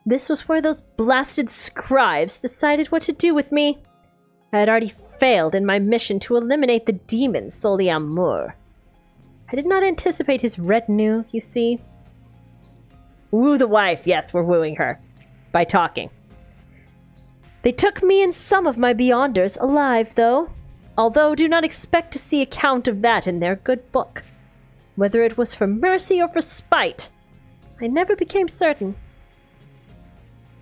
This was where those blasted scribes decided what to do with me. I had already failed in my mission to eliminate the demon Soliamour. I did not anticipate his retinue, you see. Woo the wife. Yes, we're wooing her. By talking. They took me and some of my Beyonders alive, though. Although do not expect to see account of that in their good book. Whether it was for mercy or for spite, I never became certain.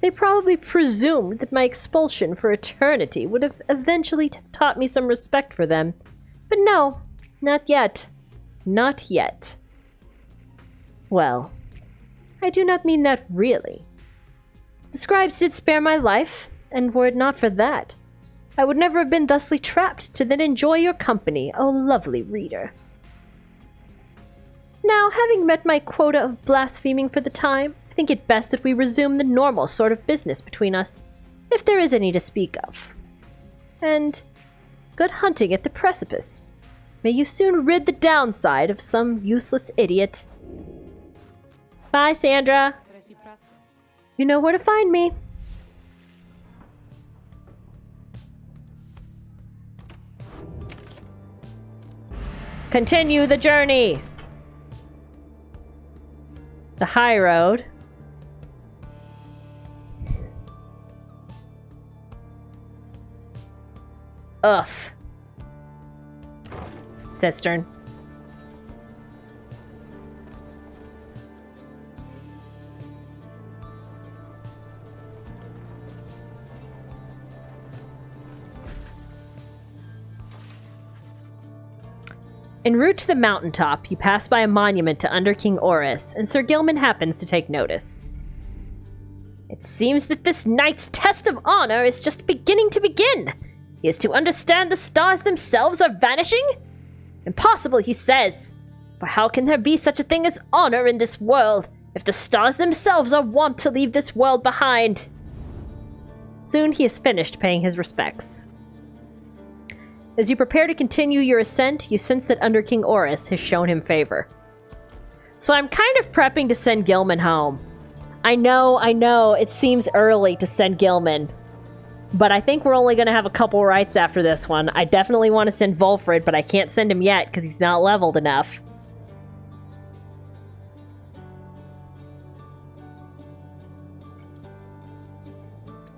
They probably presumed that my expulsion for eternity would have eventually taught me some respect for them. But no, not yet. Not yet. Well, I do not mean that really. The scribes did spare my life, and were it not for that, I would never have been thusly trapped to then enjoy your company, O lovely reader. Now, having met my quota of blaspheming for the time, I think it best that we resume the normal sort of business between us, if there is any to speak of. And good hunting at the precipice. May you soon rid the downside of some useless idiot Bye, Sandra. You know where to find me. Continue the journey. The high road. Ugh. Cistern. En route to the mountaintop, you pass by a monument to Under King Oris, and Sir Gilman happens to take notice. It seems that this knight's test of honor is just beginning to begin. He is to understand the stars themselves are vanishing? Impossible, he says. For how can there be such a thing as honor in this world, if the stars themselves are wont to leave this world behind? Soon he is finished paying his respects. As you prepare to continue your ascent, you sense that Under King Oris has shown him favor. So I'm kind of prepping to send Gilman home. I know, it seems early to send Gilman. But I think we're only going to have a couple rights after this one. I definitely want to send Volfred, but I can't send him yet because he's not leveled enough.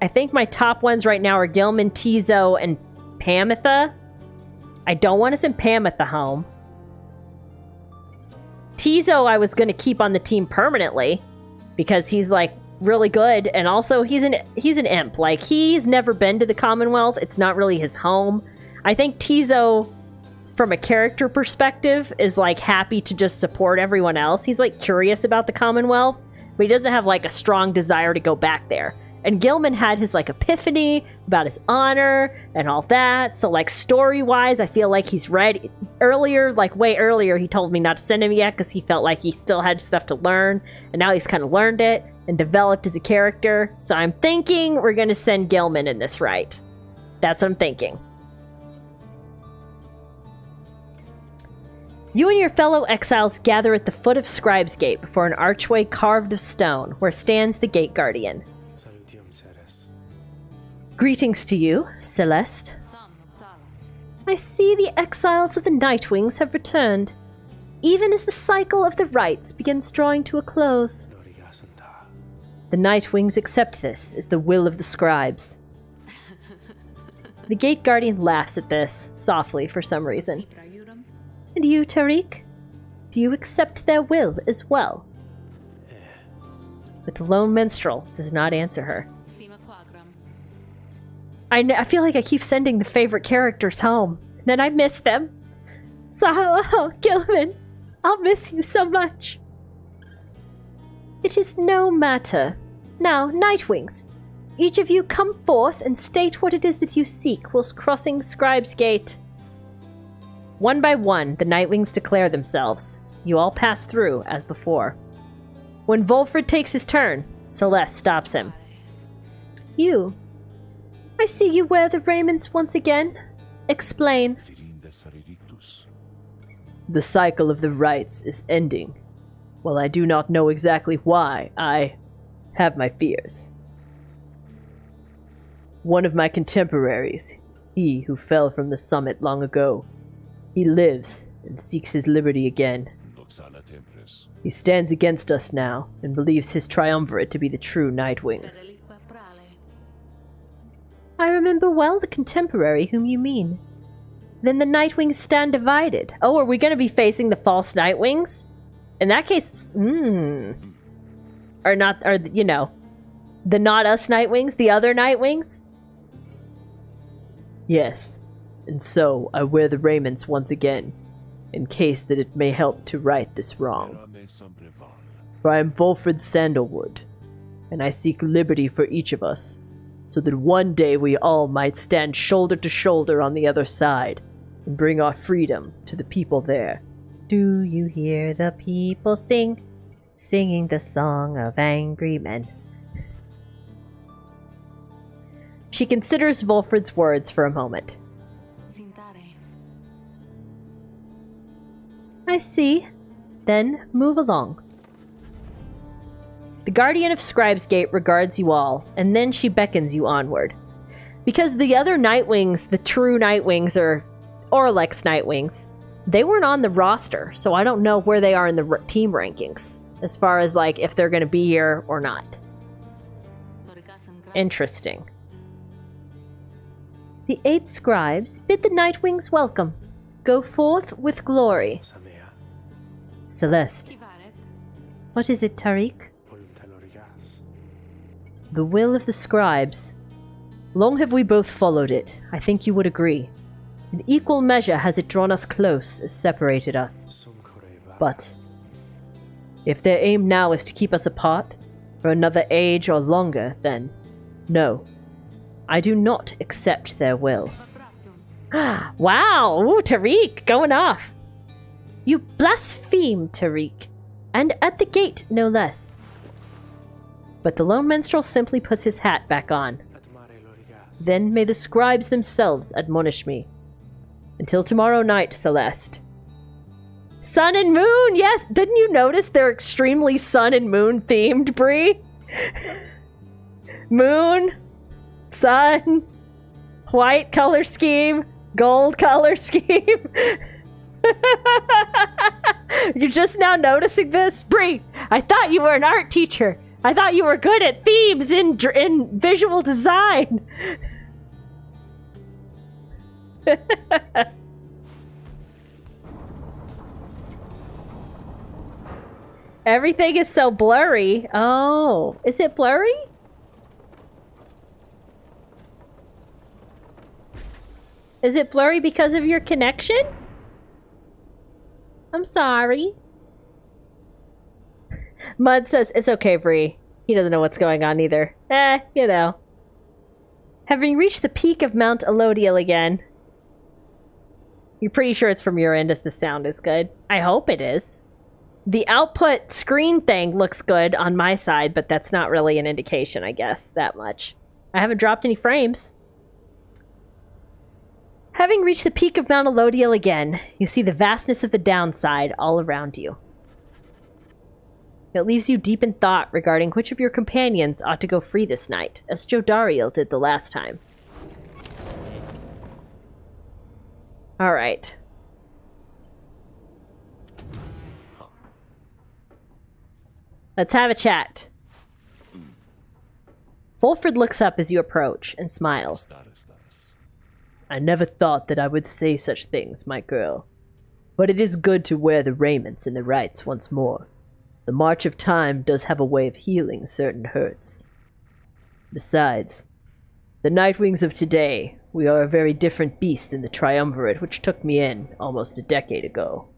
I think my top ones right now are Gilman, Tizo, and Pamitha. I don't want to send Pamitha home. Tizo I was going to keep on the team permanently because he's like really good, and also he's an imp. Like, he's never been to the Commonwealth. It's not really his home. I think Tizo, from a character perspective, is like happy to just support everyone else. He's like curious about the Commonwealth, but he doesn't have like a strong desire to go back there. And Gilman had his like epiphany about his honor and all that. So like story-wise, I feel like he's ready. Earlier, like way earlier, he told me not to send him yet because he felt like he still had stuff to learn. And now he's kind of learned it and developed as a character. So I'm thinking we're going to send Gilman in this right. That's what I'm thinking. You and your fellow exiles gather at the foot of Scribe's Gate before an archway carved of stone where stands the Gate Guardian. Greetings to you, Celeste. I see the exiles of the Nightwings have returned, even as the cycle of the rites begins drawing to a close. The Nightwings accept this as the will of the scribes. The Gate Guardian laughs at this, softly for some reason. And you, Tariq? Do you accept their will as well? But the lone minstrel does not answer her. I feel like I keep sending the favorite characters home, and then I miss them. So, Gilman, I'll miss you so much. It is no matter. Now, Nightwings, each of you come forth and state what it is that you seek whilst crossing Scribe's Gate. One by one, the Nightwings declare themselves. You all pass through, as before. When Volfred takes his turn, Celeste stops him. You. I see you wear the raiments once again. Explain. The cycle of the rites is ending. While I do not know exactly why, I have my fears. One of my contemporaries, he who fell from the summit long ago, he lives and seeks his liberty again. He stands against us now and believes his triumvirate to be the true Nightwings. I remember well the contemporary whom you mean. Then the Nightwings stand divided. Oh, are we going to be facing the false Nightwings? In that case, Or not, or, you know, the not us Nightwings, the other Nightwings? Yes, and so I wear the raiments once again, in case that it may help to right this wrong. For I am Volfred Sandalwood, and I seek liberty for each of us, so that one day we all might stand shoulder to shoulder on the other side, and bring our freedom to the people there. Do you hear the people sing, singing the song of angry men? She considers Volfred's words for a moment. I see. Then move along. The Guardian of Scribes Gate regards you all, and then she beckons you onward. Because the other Nightwings, the true Nightwings, or Orlex Nightwings, they weren't on the roster, so I don't know where they are in the team rankings, as far as, like, if they're going to be here or not. Interesting. The 8 scribes bid the Nightwings welcome. Go forth with glory. Celeste. What is it, Tariq? The will of the scribes. Long have we both followed it. I think you would agree. In equal measure has it drawn us close as separated us. But if their aim now is to keep us apart, for another age or longer, then no. I do not accept their will. Wow! Ooh, Tariq, going off! You blaspheme, Tariq. And at the gate, no less. But the lone minstrel simply puts his hat back on. Then may the scribes themselves admonish me. Until tomorrow night, Celeste. Sun and moon! Yes! Didn't you notice they're extremely sun and moon themed, Bree? Moon, sun, white color scheme, gold color scheme. You're just now noticing this? Bree, I thought you were an art teacher. I thought you were good at themes in visual design. Everything is so blurry. Oh, is it blurry? Is it blurry because of your connection? I'm sorry. Mud says, it's okay, Bree. He doesn't know what's going on either. You know. Having reached the peak of Mount Elodiel again. You're pretty sure it's from your end as the sound is good. I hope it is. The output screen thing looks good on my side, but that's not really an indication, I guess, that much. I haven't dropped any frames. Having reached the peak of Mount Elodiel again, you see the vastness of the downside all around you. It leaves you deep in thought regarding which of your companions ought to go free this night, as Jodariel did the last time. Alright. Let's have a chat. Fulford looks up as you approach and smiles. I never thought that I would say such things, my girl. But it is good to wear the raiments and the rites once more. The march of time does have a way of healing certain hurts. Besides, the Nightwings of today, we are a very different beast than the Triumvirate which took me in almost a decade ago.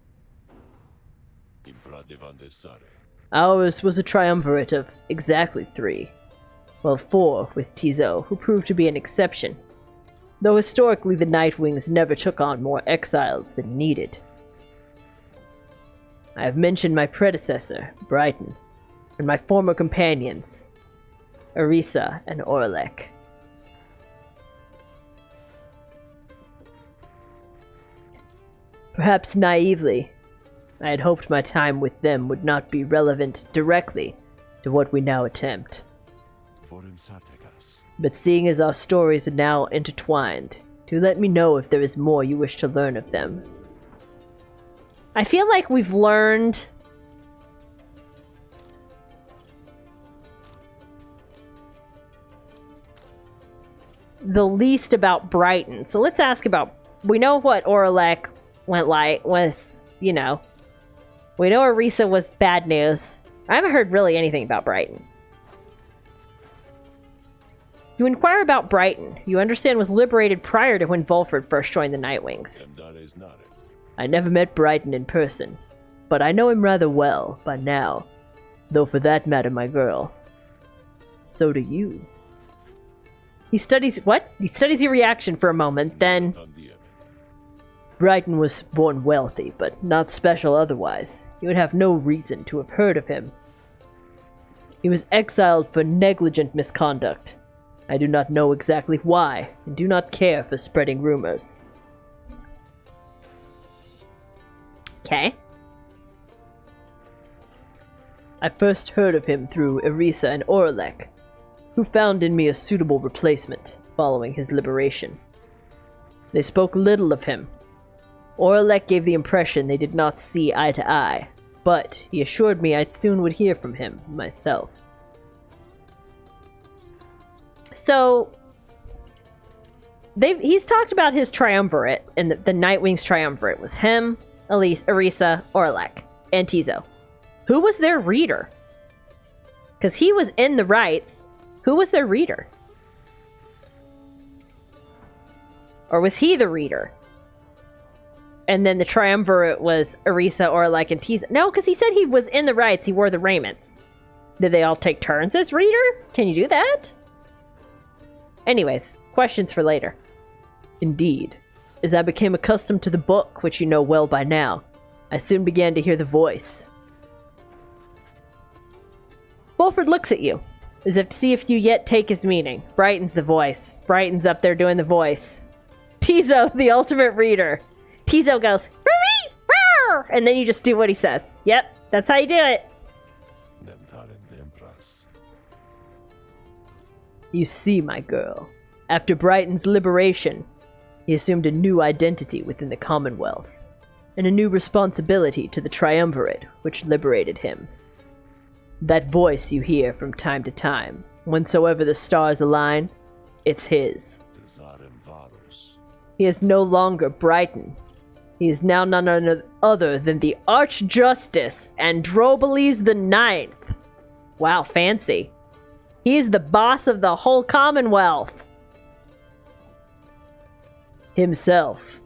Ours was a Triumvirate of exactly 3. Well, 4 with Tizo, who proved to be an exception. Though historically the Nightwings never took on more exiles than needed. I have mentioned my predecessor, Brighton, and my former companions, Arisa and Orlek. Perhaps naively, I had hoped my time with them would not be relevant directly to what we now attempt. But seeing as our stories are now intertwined, do let me know if there is more you wish to learn of them. I feel like we've learned the least about Brighton. So let's ask about... We know what Orlek was, you know. We know Arisa was bad news. I haven't heard really anything about Brighton. You inquire about Brighton, you understand was liberated prior to when Volford first joined the Nightwings. I never met Brighton in person, but I know him rather well by now. Though for that matter, my girl, so do you. He studies... What? He studies your reaction for a moment, then... Brighton was born wealthy, but not special otherwise. You would have no reason to have heard of him. He was exiled for negligent misconduct. I do not know exactly why, and do not care for spreading rumors. Okay. I first heard of him through Erisa and Orlek, who found in me a suitable replacement following his liberation. They spoke little of him. Orlek gave the impression they did not see eye to eye, but he assured me I soon would hear from him myself. So, he's talked about his triumvirate, and the Nightwing's triumvirate was him, Erisa, Orlek, and Tizo. Who was their reader? Because he was in the rights. Who was their reader? Or was he the reader? And then the triumvirate was Erisa, Orlek, and Tizo. No, because he said he was in the rights. He wore the raiments. Did they all take turns as reader? Can you do that? Anyways, questions for later. Indeed. As I became accustomed to the book, which you know well by now, I soon began to hear the voice. Wolford looks at you, as if to see if you yet take his meaning. Brighton's the voice. Brighton's up there doing the voice. Tizo, the ultimate reader. Tizo goes, and then you just do what he says. Yep, that's how you do it. You see, my girl, after Brighton's liberation, he assumed a new identity within the Commonwealth, and a new responsibility to the Triumvirate, which liberated him. That voice you hear from time to time, whensoever the stars align, it's his. He is no longer Brighton. He is now none other than the Archjustice Androboles the Ninth. Wow, fancy. He's the boss of the whole Commonwealth. Himself.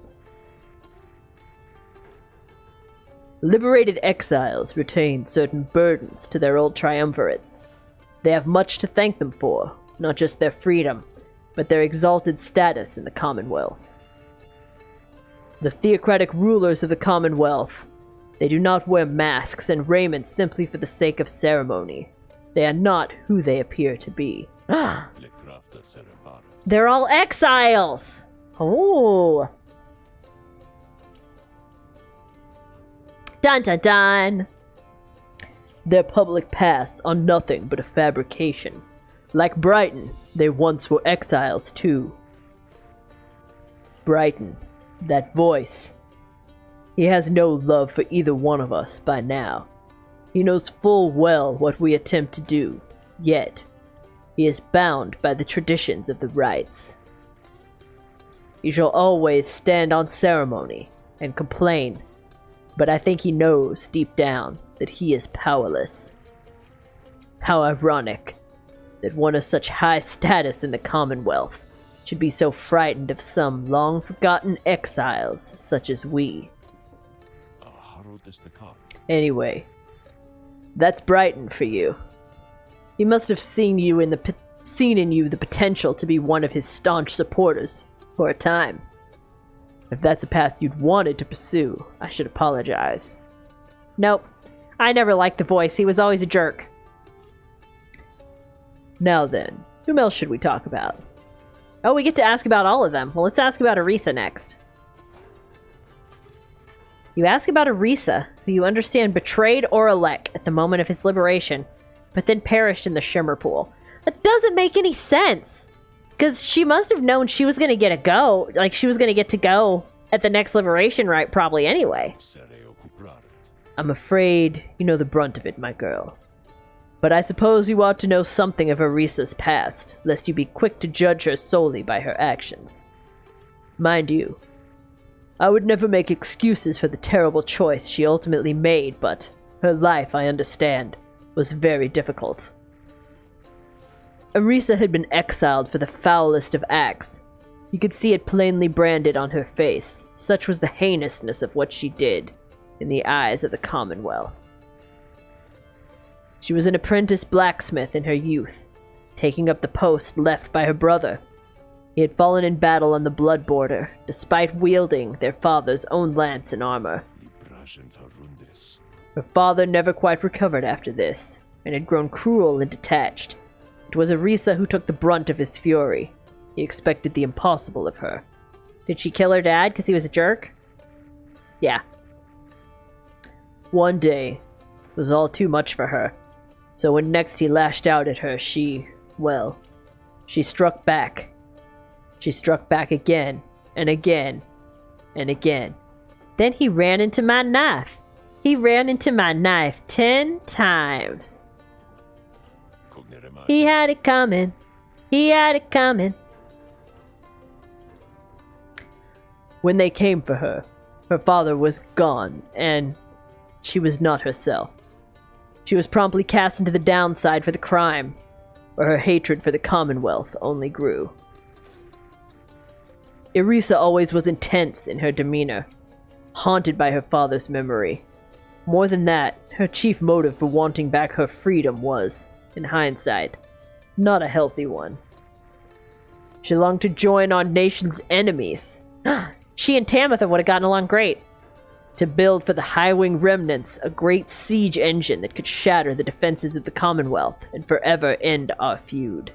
Liberated exiles retain certain burdens to their old triumvirates. They have much to thank them for, not just their freedom, but their exalted status in the Commonwealth. The theocratic rulers of the Commonwealth, they do not wear masks and raiment simply for the sake of ceremony. They are not who they appear to be. They're all exiles! Oh. Dun dun dun! Their public paths are nothing but a fabrication. Like Brighton, they once were exiles too. Brighton, that voice. He has no love for either one of us by now. He knows full well what we attempt to do, yet he is bound by the traditions of the rites. He shall always stand on ceremony and complain, but I think he knows deep down that he is powerless. How ironic that one of such high status in the Commonwealth should be so frightened of some long-forgotten exiles such as we. Anyway, that's Brighton for you. He must have seen in you the potential to be one of his staunch supporters for a time. If that's a path you'd wanted to pursue, I should apologize. Nope. I never liked the voice. He was always a jerk. Now then, whom else should we talk about? Oh, we get to ask about all of them. Well, let's ask about Erisa next. You ask about Erisa, who you understand betrayed Orlek at the moment of his liberation, but then perished in the Shimmer Pool. That doesn't make any sense! Because she must have known she was going to get a go. Like, she was going to get to go at the next liberation rite probably anyway. I'm afraid you know the brunt of it, my girl. But I suppose you ought to know something of Erisa's past, lest you be quick to judge her solely by her actions. Mind you, I would never make excuses for the terrible choice she ultimately made, but her life, I understand, was very difficult. Erisa had been exiled for the foulest of acts. You could see it plainly branded on her face. Such was the heinousness of what she did in the eyes of the Commonwealth. She was an apprentice blacksmith in her youth, taking up the post left by her brother. He had fallen in battle on the Blood Border, despite wielding their father's own lance and armor. Her father never quite recovered after this, and had grown cruel and detached. It was Erisa who took the brunt of his fury. He expected the impossible of her. Did she kill her dad because he was a jerk? Yeah. One day, it was all too much for her. So when next he lashed out at her, she struck back. She struck back again, and again, and again. Then he ran into my knife. He ran into my knife 10 times. He had it coming. He had it coming. When they came for her, her father was gone, and she was not herself. She was promptly cast into the downside for the crime, where her hatred for the Commonwealth only grew. Irisa always was intense in her demeanor, haunted by her father's memory. More than that, her chief motive for wanting back her freedom was, in hindsight, not a healthy one. She longed to join our nation's enemies. She and Tamitha would have gotten along great. To build for the High-Wing remnants a great siege engine that could shatter the defenses of the Commonwealth and forever end our feud.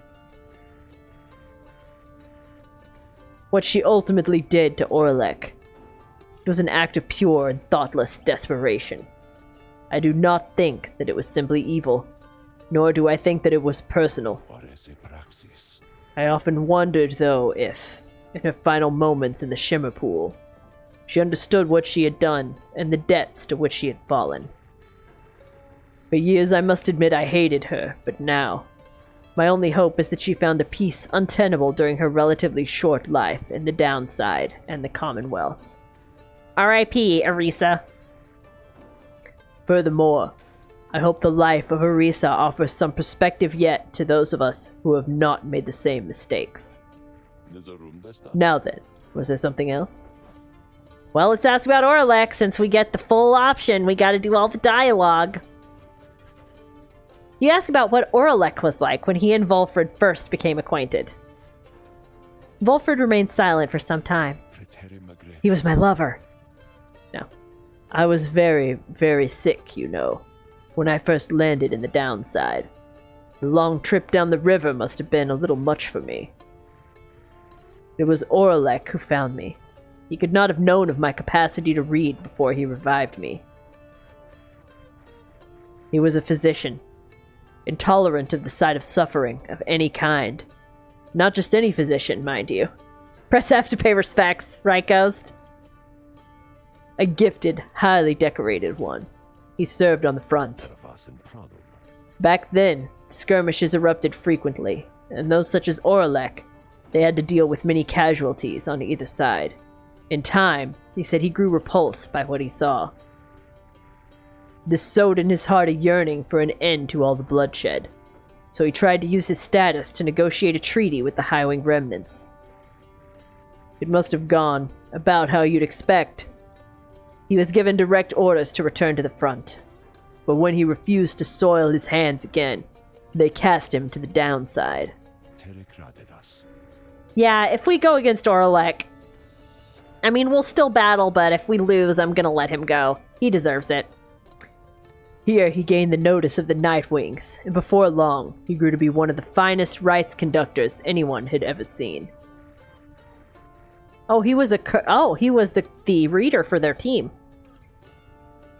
What she ultimately did to Orlek, it was an act of pure and thoughtless desperation. I do not think that it was simply evil, nor do I think that it was personal. I often wondered, though, if, in her final moments in the Shimmer Pool, she understood what she had done and the depths to which she had fallen. For years I must admit I hated her, but now, my only hope is that she found a peace untenable during her relatively short life in the downside and the Commonwealth. R.I.P., Irisa. Furthermore, I hope the life of Irisa offers some perspective yet to those of us who have not made the same mistakes. Now then, was there something else? Well, let's ask about Orlek. Since we get the full option, we gotta do all the dialogue. You ask about what Orlek was like when he and Volfred first became acquainted. Volfred remained silent for some time. He was my lover. No. I was very, very sick, you know, when I first landed in the downside. The long trip down the river must have been a little much for me. It was Orlek who found me. He could not have known of my capacity to read before he revived me. He was a physician, intolerant of the sight of suffering of any kind. Not just any physician, mind you. Press F to pay respects, right, Ghost? A gifted, highly decorated one. He served on the front. Back then, skirmishes erupted frequently, and those such as Orlek, they had to deal with many casualties on either side. In time, he said he grew repulsed by what he saw. This sowed in his heart a yearning for an end to all the bloodshed, so he tried to use his status to negotiate a treaty with the High-Wing remnants. It must have gone about how you'd expect. He was given direct orders to return to the front, but when he refused to soil his hands again, they cast him to the downside. Yeah, if we go against Orlek, I mean, we'll still battle, but if we lose, I'm gonna let him go. He deserves it. Here, he gained the notice of the Nightwings, and before long, he grew to be one of the finest rites conductors anyone had ever seen. Oh, he was the reader for their team.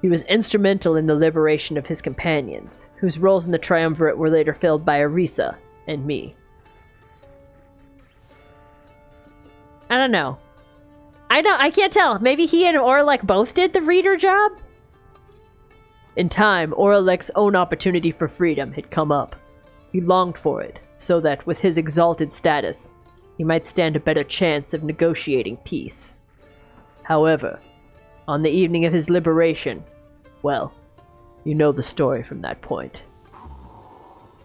He was instrumental in the liberation of his companions, whose roles in the Triumvirate were later filled by Irisa and me. I don't know. I can't tell. Maybe he and Orlek both did the reader job? In time, Orlek's own opportunity for freedom had come up. He longed for it, so that, with his exalted status, he might stand a better chance of negotiating peace. However, on the evening of his liberation, well, you know the story from that point.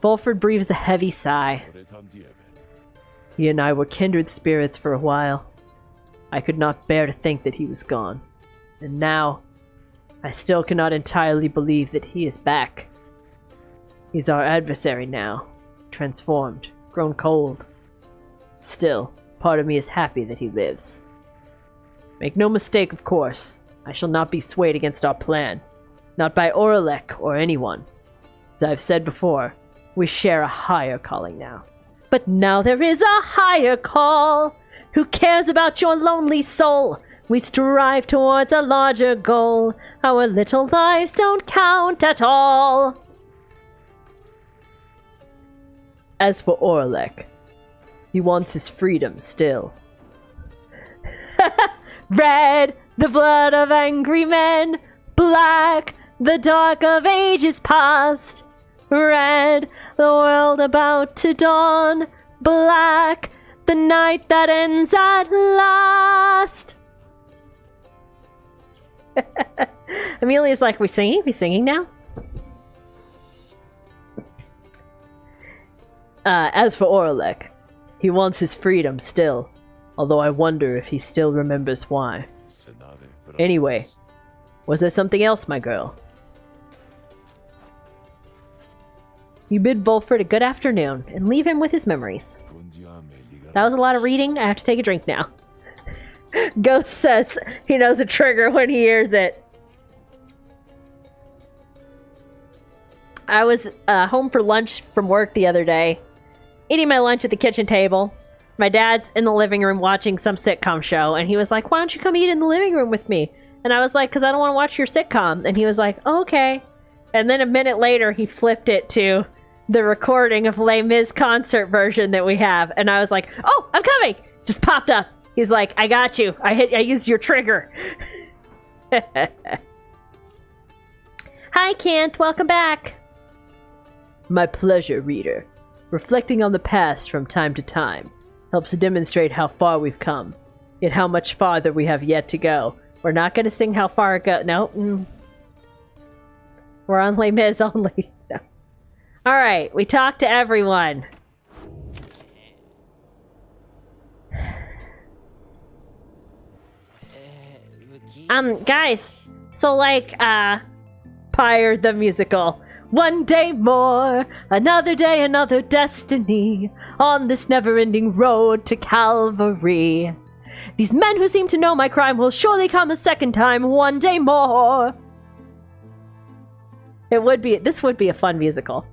Volfred breathes a heavy sigh. He and I were kindred spirits for a while. I could not bear to think that he was gone. And now, I still cannot entirely believe that he is back. He's our adversary now, transformed, grown cold. Still, part of me is happy that he lives. Make no mistake, of course, I shall not be swayed against our plan. Not by Orlek or anyone. As I've said before, we share a higher calling now. But now there is a higher call. Who cares about your lonely soul? We strive towards a larger goal. Our little lives don't count at all. As for Orlek, he wants his freedom still. Red, the blood of angry men. Black, the dark of ages past. Red, the world about to dawn. Black, the night that ends at last. Amelia's like, we singing? We singing now? As for Orlek, he wants his freedom still. Although I wonder if he still remembers why. Anyway, was there something else, my girl? You bid Volfred a good afternoon and leave him with his memories. That was a lot of reading. I have to take a drink now. Ghost says he knows a trigger when he hears it. I was home for lunch from work the other day, eating my lunch at the kitchen table. My dad's in the living room watching some sitcom show, and he was like, why don't you come eat in the living room with me? And I was like, because I don't want to watch your sitcom. And he was like, oh, okay. And then a minute later, he flipped it to the recording of Les Mis concert version that we have. And I was like, oh, I'm coming! Just popped up. He's like, I got you. I used your trigger. Hi, Kent. Welcome back. My pleasure, reader. Reflecting on the past from time to time helps to demonstrate how far we've come, yet how much farther we have yet to go. We're not going to sing how far it goes. No. We're on Les Mis only. No. All right, we talked to everyone. Guys, so like, Pyre the musical. One day more, another day, another destiny, on this never-ending road to Calvary. These men who seem to know my crime will surely come a second time, one day more. This would be a fun musical.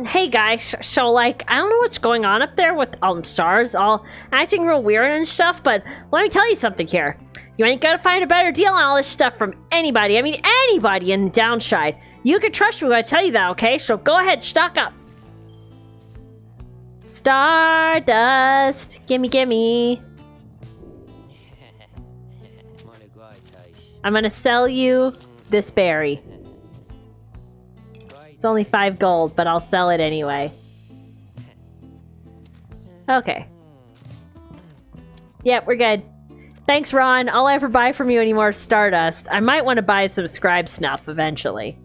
Hey guys, so like, I don't know what's going on up there with stars all acting real weird and stuff, but let me tell you something here. You ain't gonna find a better deal on all this stuff from anybody. I mean, anybody in the downside. You can trust me when I tell you that, okay? So go ahead, stock up. Stardust. Gimme. I'm gonna sell you this berry. It's only 5 gold, but I'll sell it anyway. Okay. Yep, we're good. Thanks, Ron. All I ever buy from you anymore is Stardust. I might want to buy some scribe snuff eventually.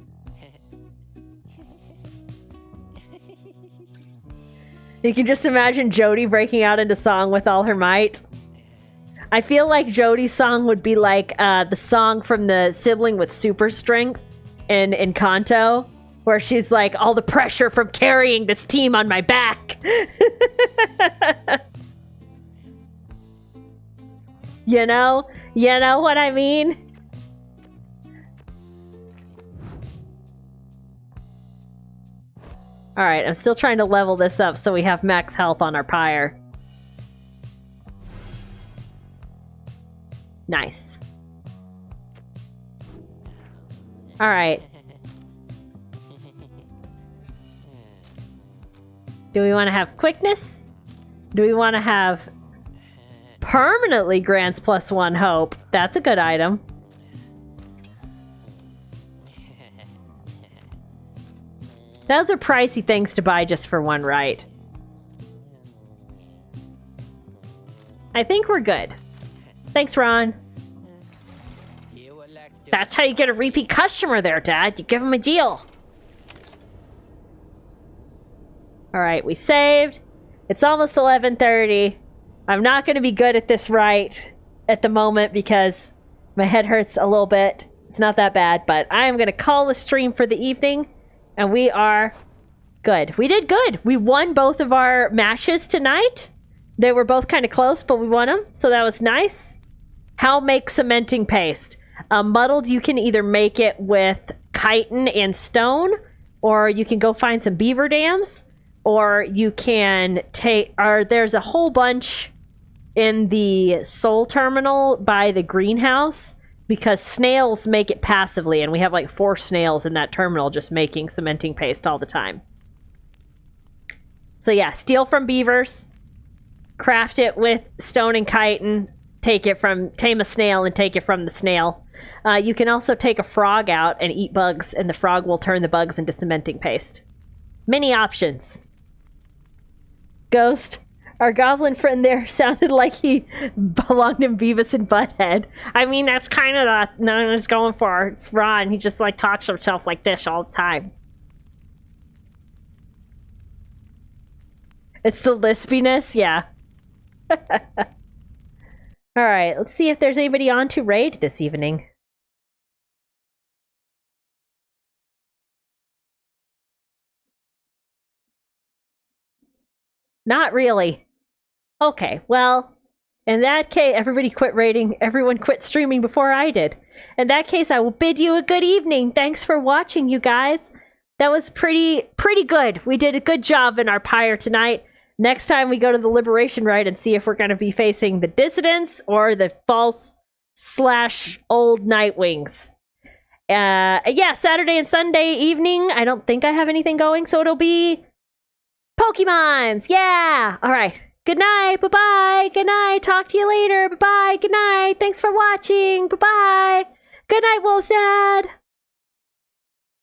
You can just imagine Jody breaking out into song with all her might. I feel like Jody's song would be like the song from the sibling with super strength in Encanto, where she's like, all the pressure from carrying this team on my back. You know what I mean? Alright, I'm still trying to level this up so we have max health on our Pyre. Nice. Alright. Do we want to have quickness? Do we want to have permanently grants +1 hope? That's a good item. Those are pricey things to buy just for one right. I think we're good. Thanks, Ron. That's how you get a repeat customer there, Dad. You give them a deal. Alright, we saved. It's almost 11:30. I'm not going to be good at this right at the moment because my head hurts a little bit. It's not that bad, but I am going to call the stream for the evening. And we are good. We did good. We won both of our matches tonight. They were both kind of close, but we won them. So that was nice. How make cementing paste? Muddled, you can either make it with chitin and stone, or you can go find some beaver dams, or you can there's a whole bunch in the soul terminal by the greenhouse, because snails make it passively, and we have like 4 snails in that terminal just making cementing paste all the time. So yeah, steal from beavers, craft it with stone and chitin, tame a snail and take it from the snail. You can also take a frog out and eat bugs, and the frog will turn the bugs into cementing paste. Many options. Ghost, our goblin friend there sounded like he belonged in Beavis and Butthead. I mean, that's kind of the no one's going for. It's Ron. He just like talks to himself like this all the time. It's the lispiness, yeah. Alright, let's see if there's anybody on to raid this evening. Not really. Okay, well, in that case, everybody quit raiding. Everyone quit streaming before I did. In that case, I will bid you a good evening. Thanks for watching, you guys. That was pretty good. We did a good job in our Pyre tonight. Next time we go to the Liberation Rite and see if we're going to be facing the Dissidents or the false / old Nightwings. Yeah, Saturday and Sunday evening. I don't think I have anything going, so it'll be Pokemons. Yeah. All right. Good night. Bye-bye. Good night. Talk to you later. Bye-bye. Good night. Thanks for watching. Bye-bye. Good night, Wolf's Dad.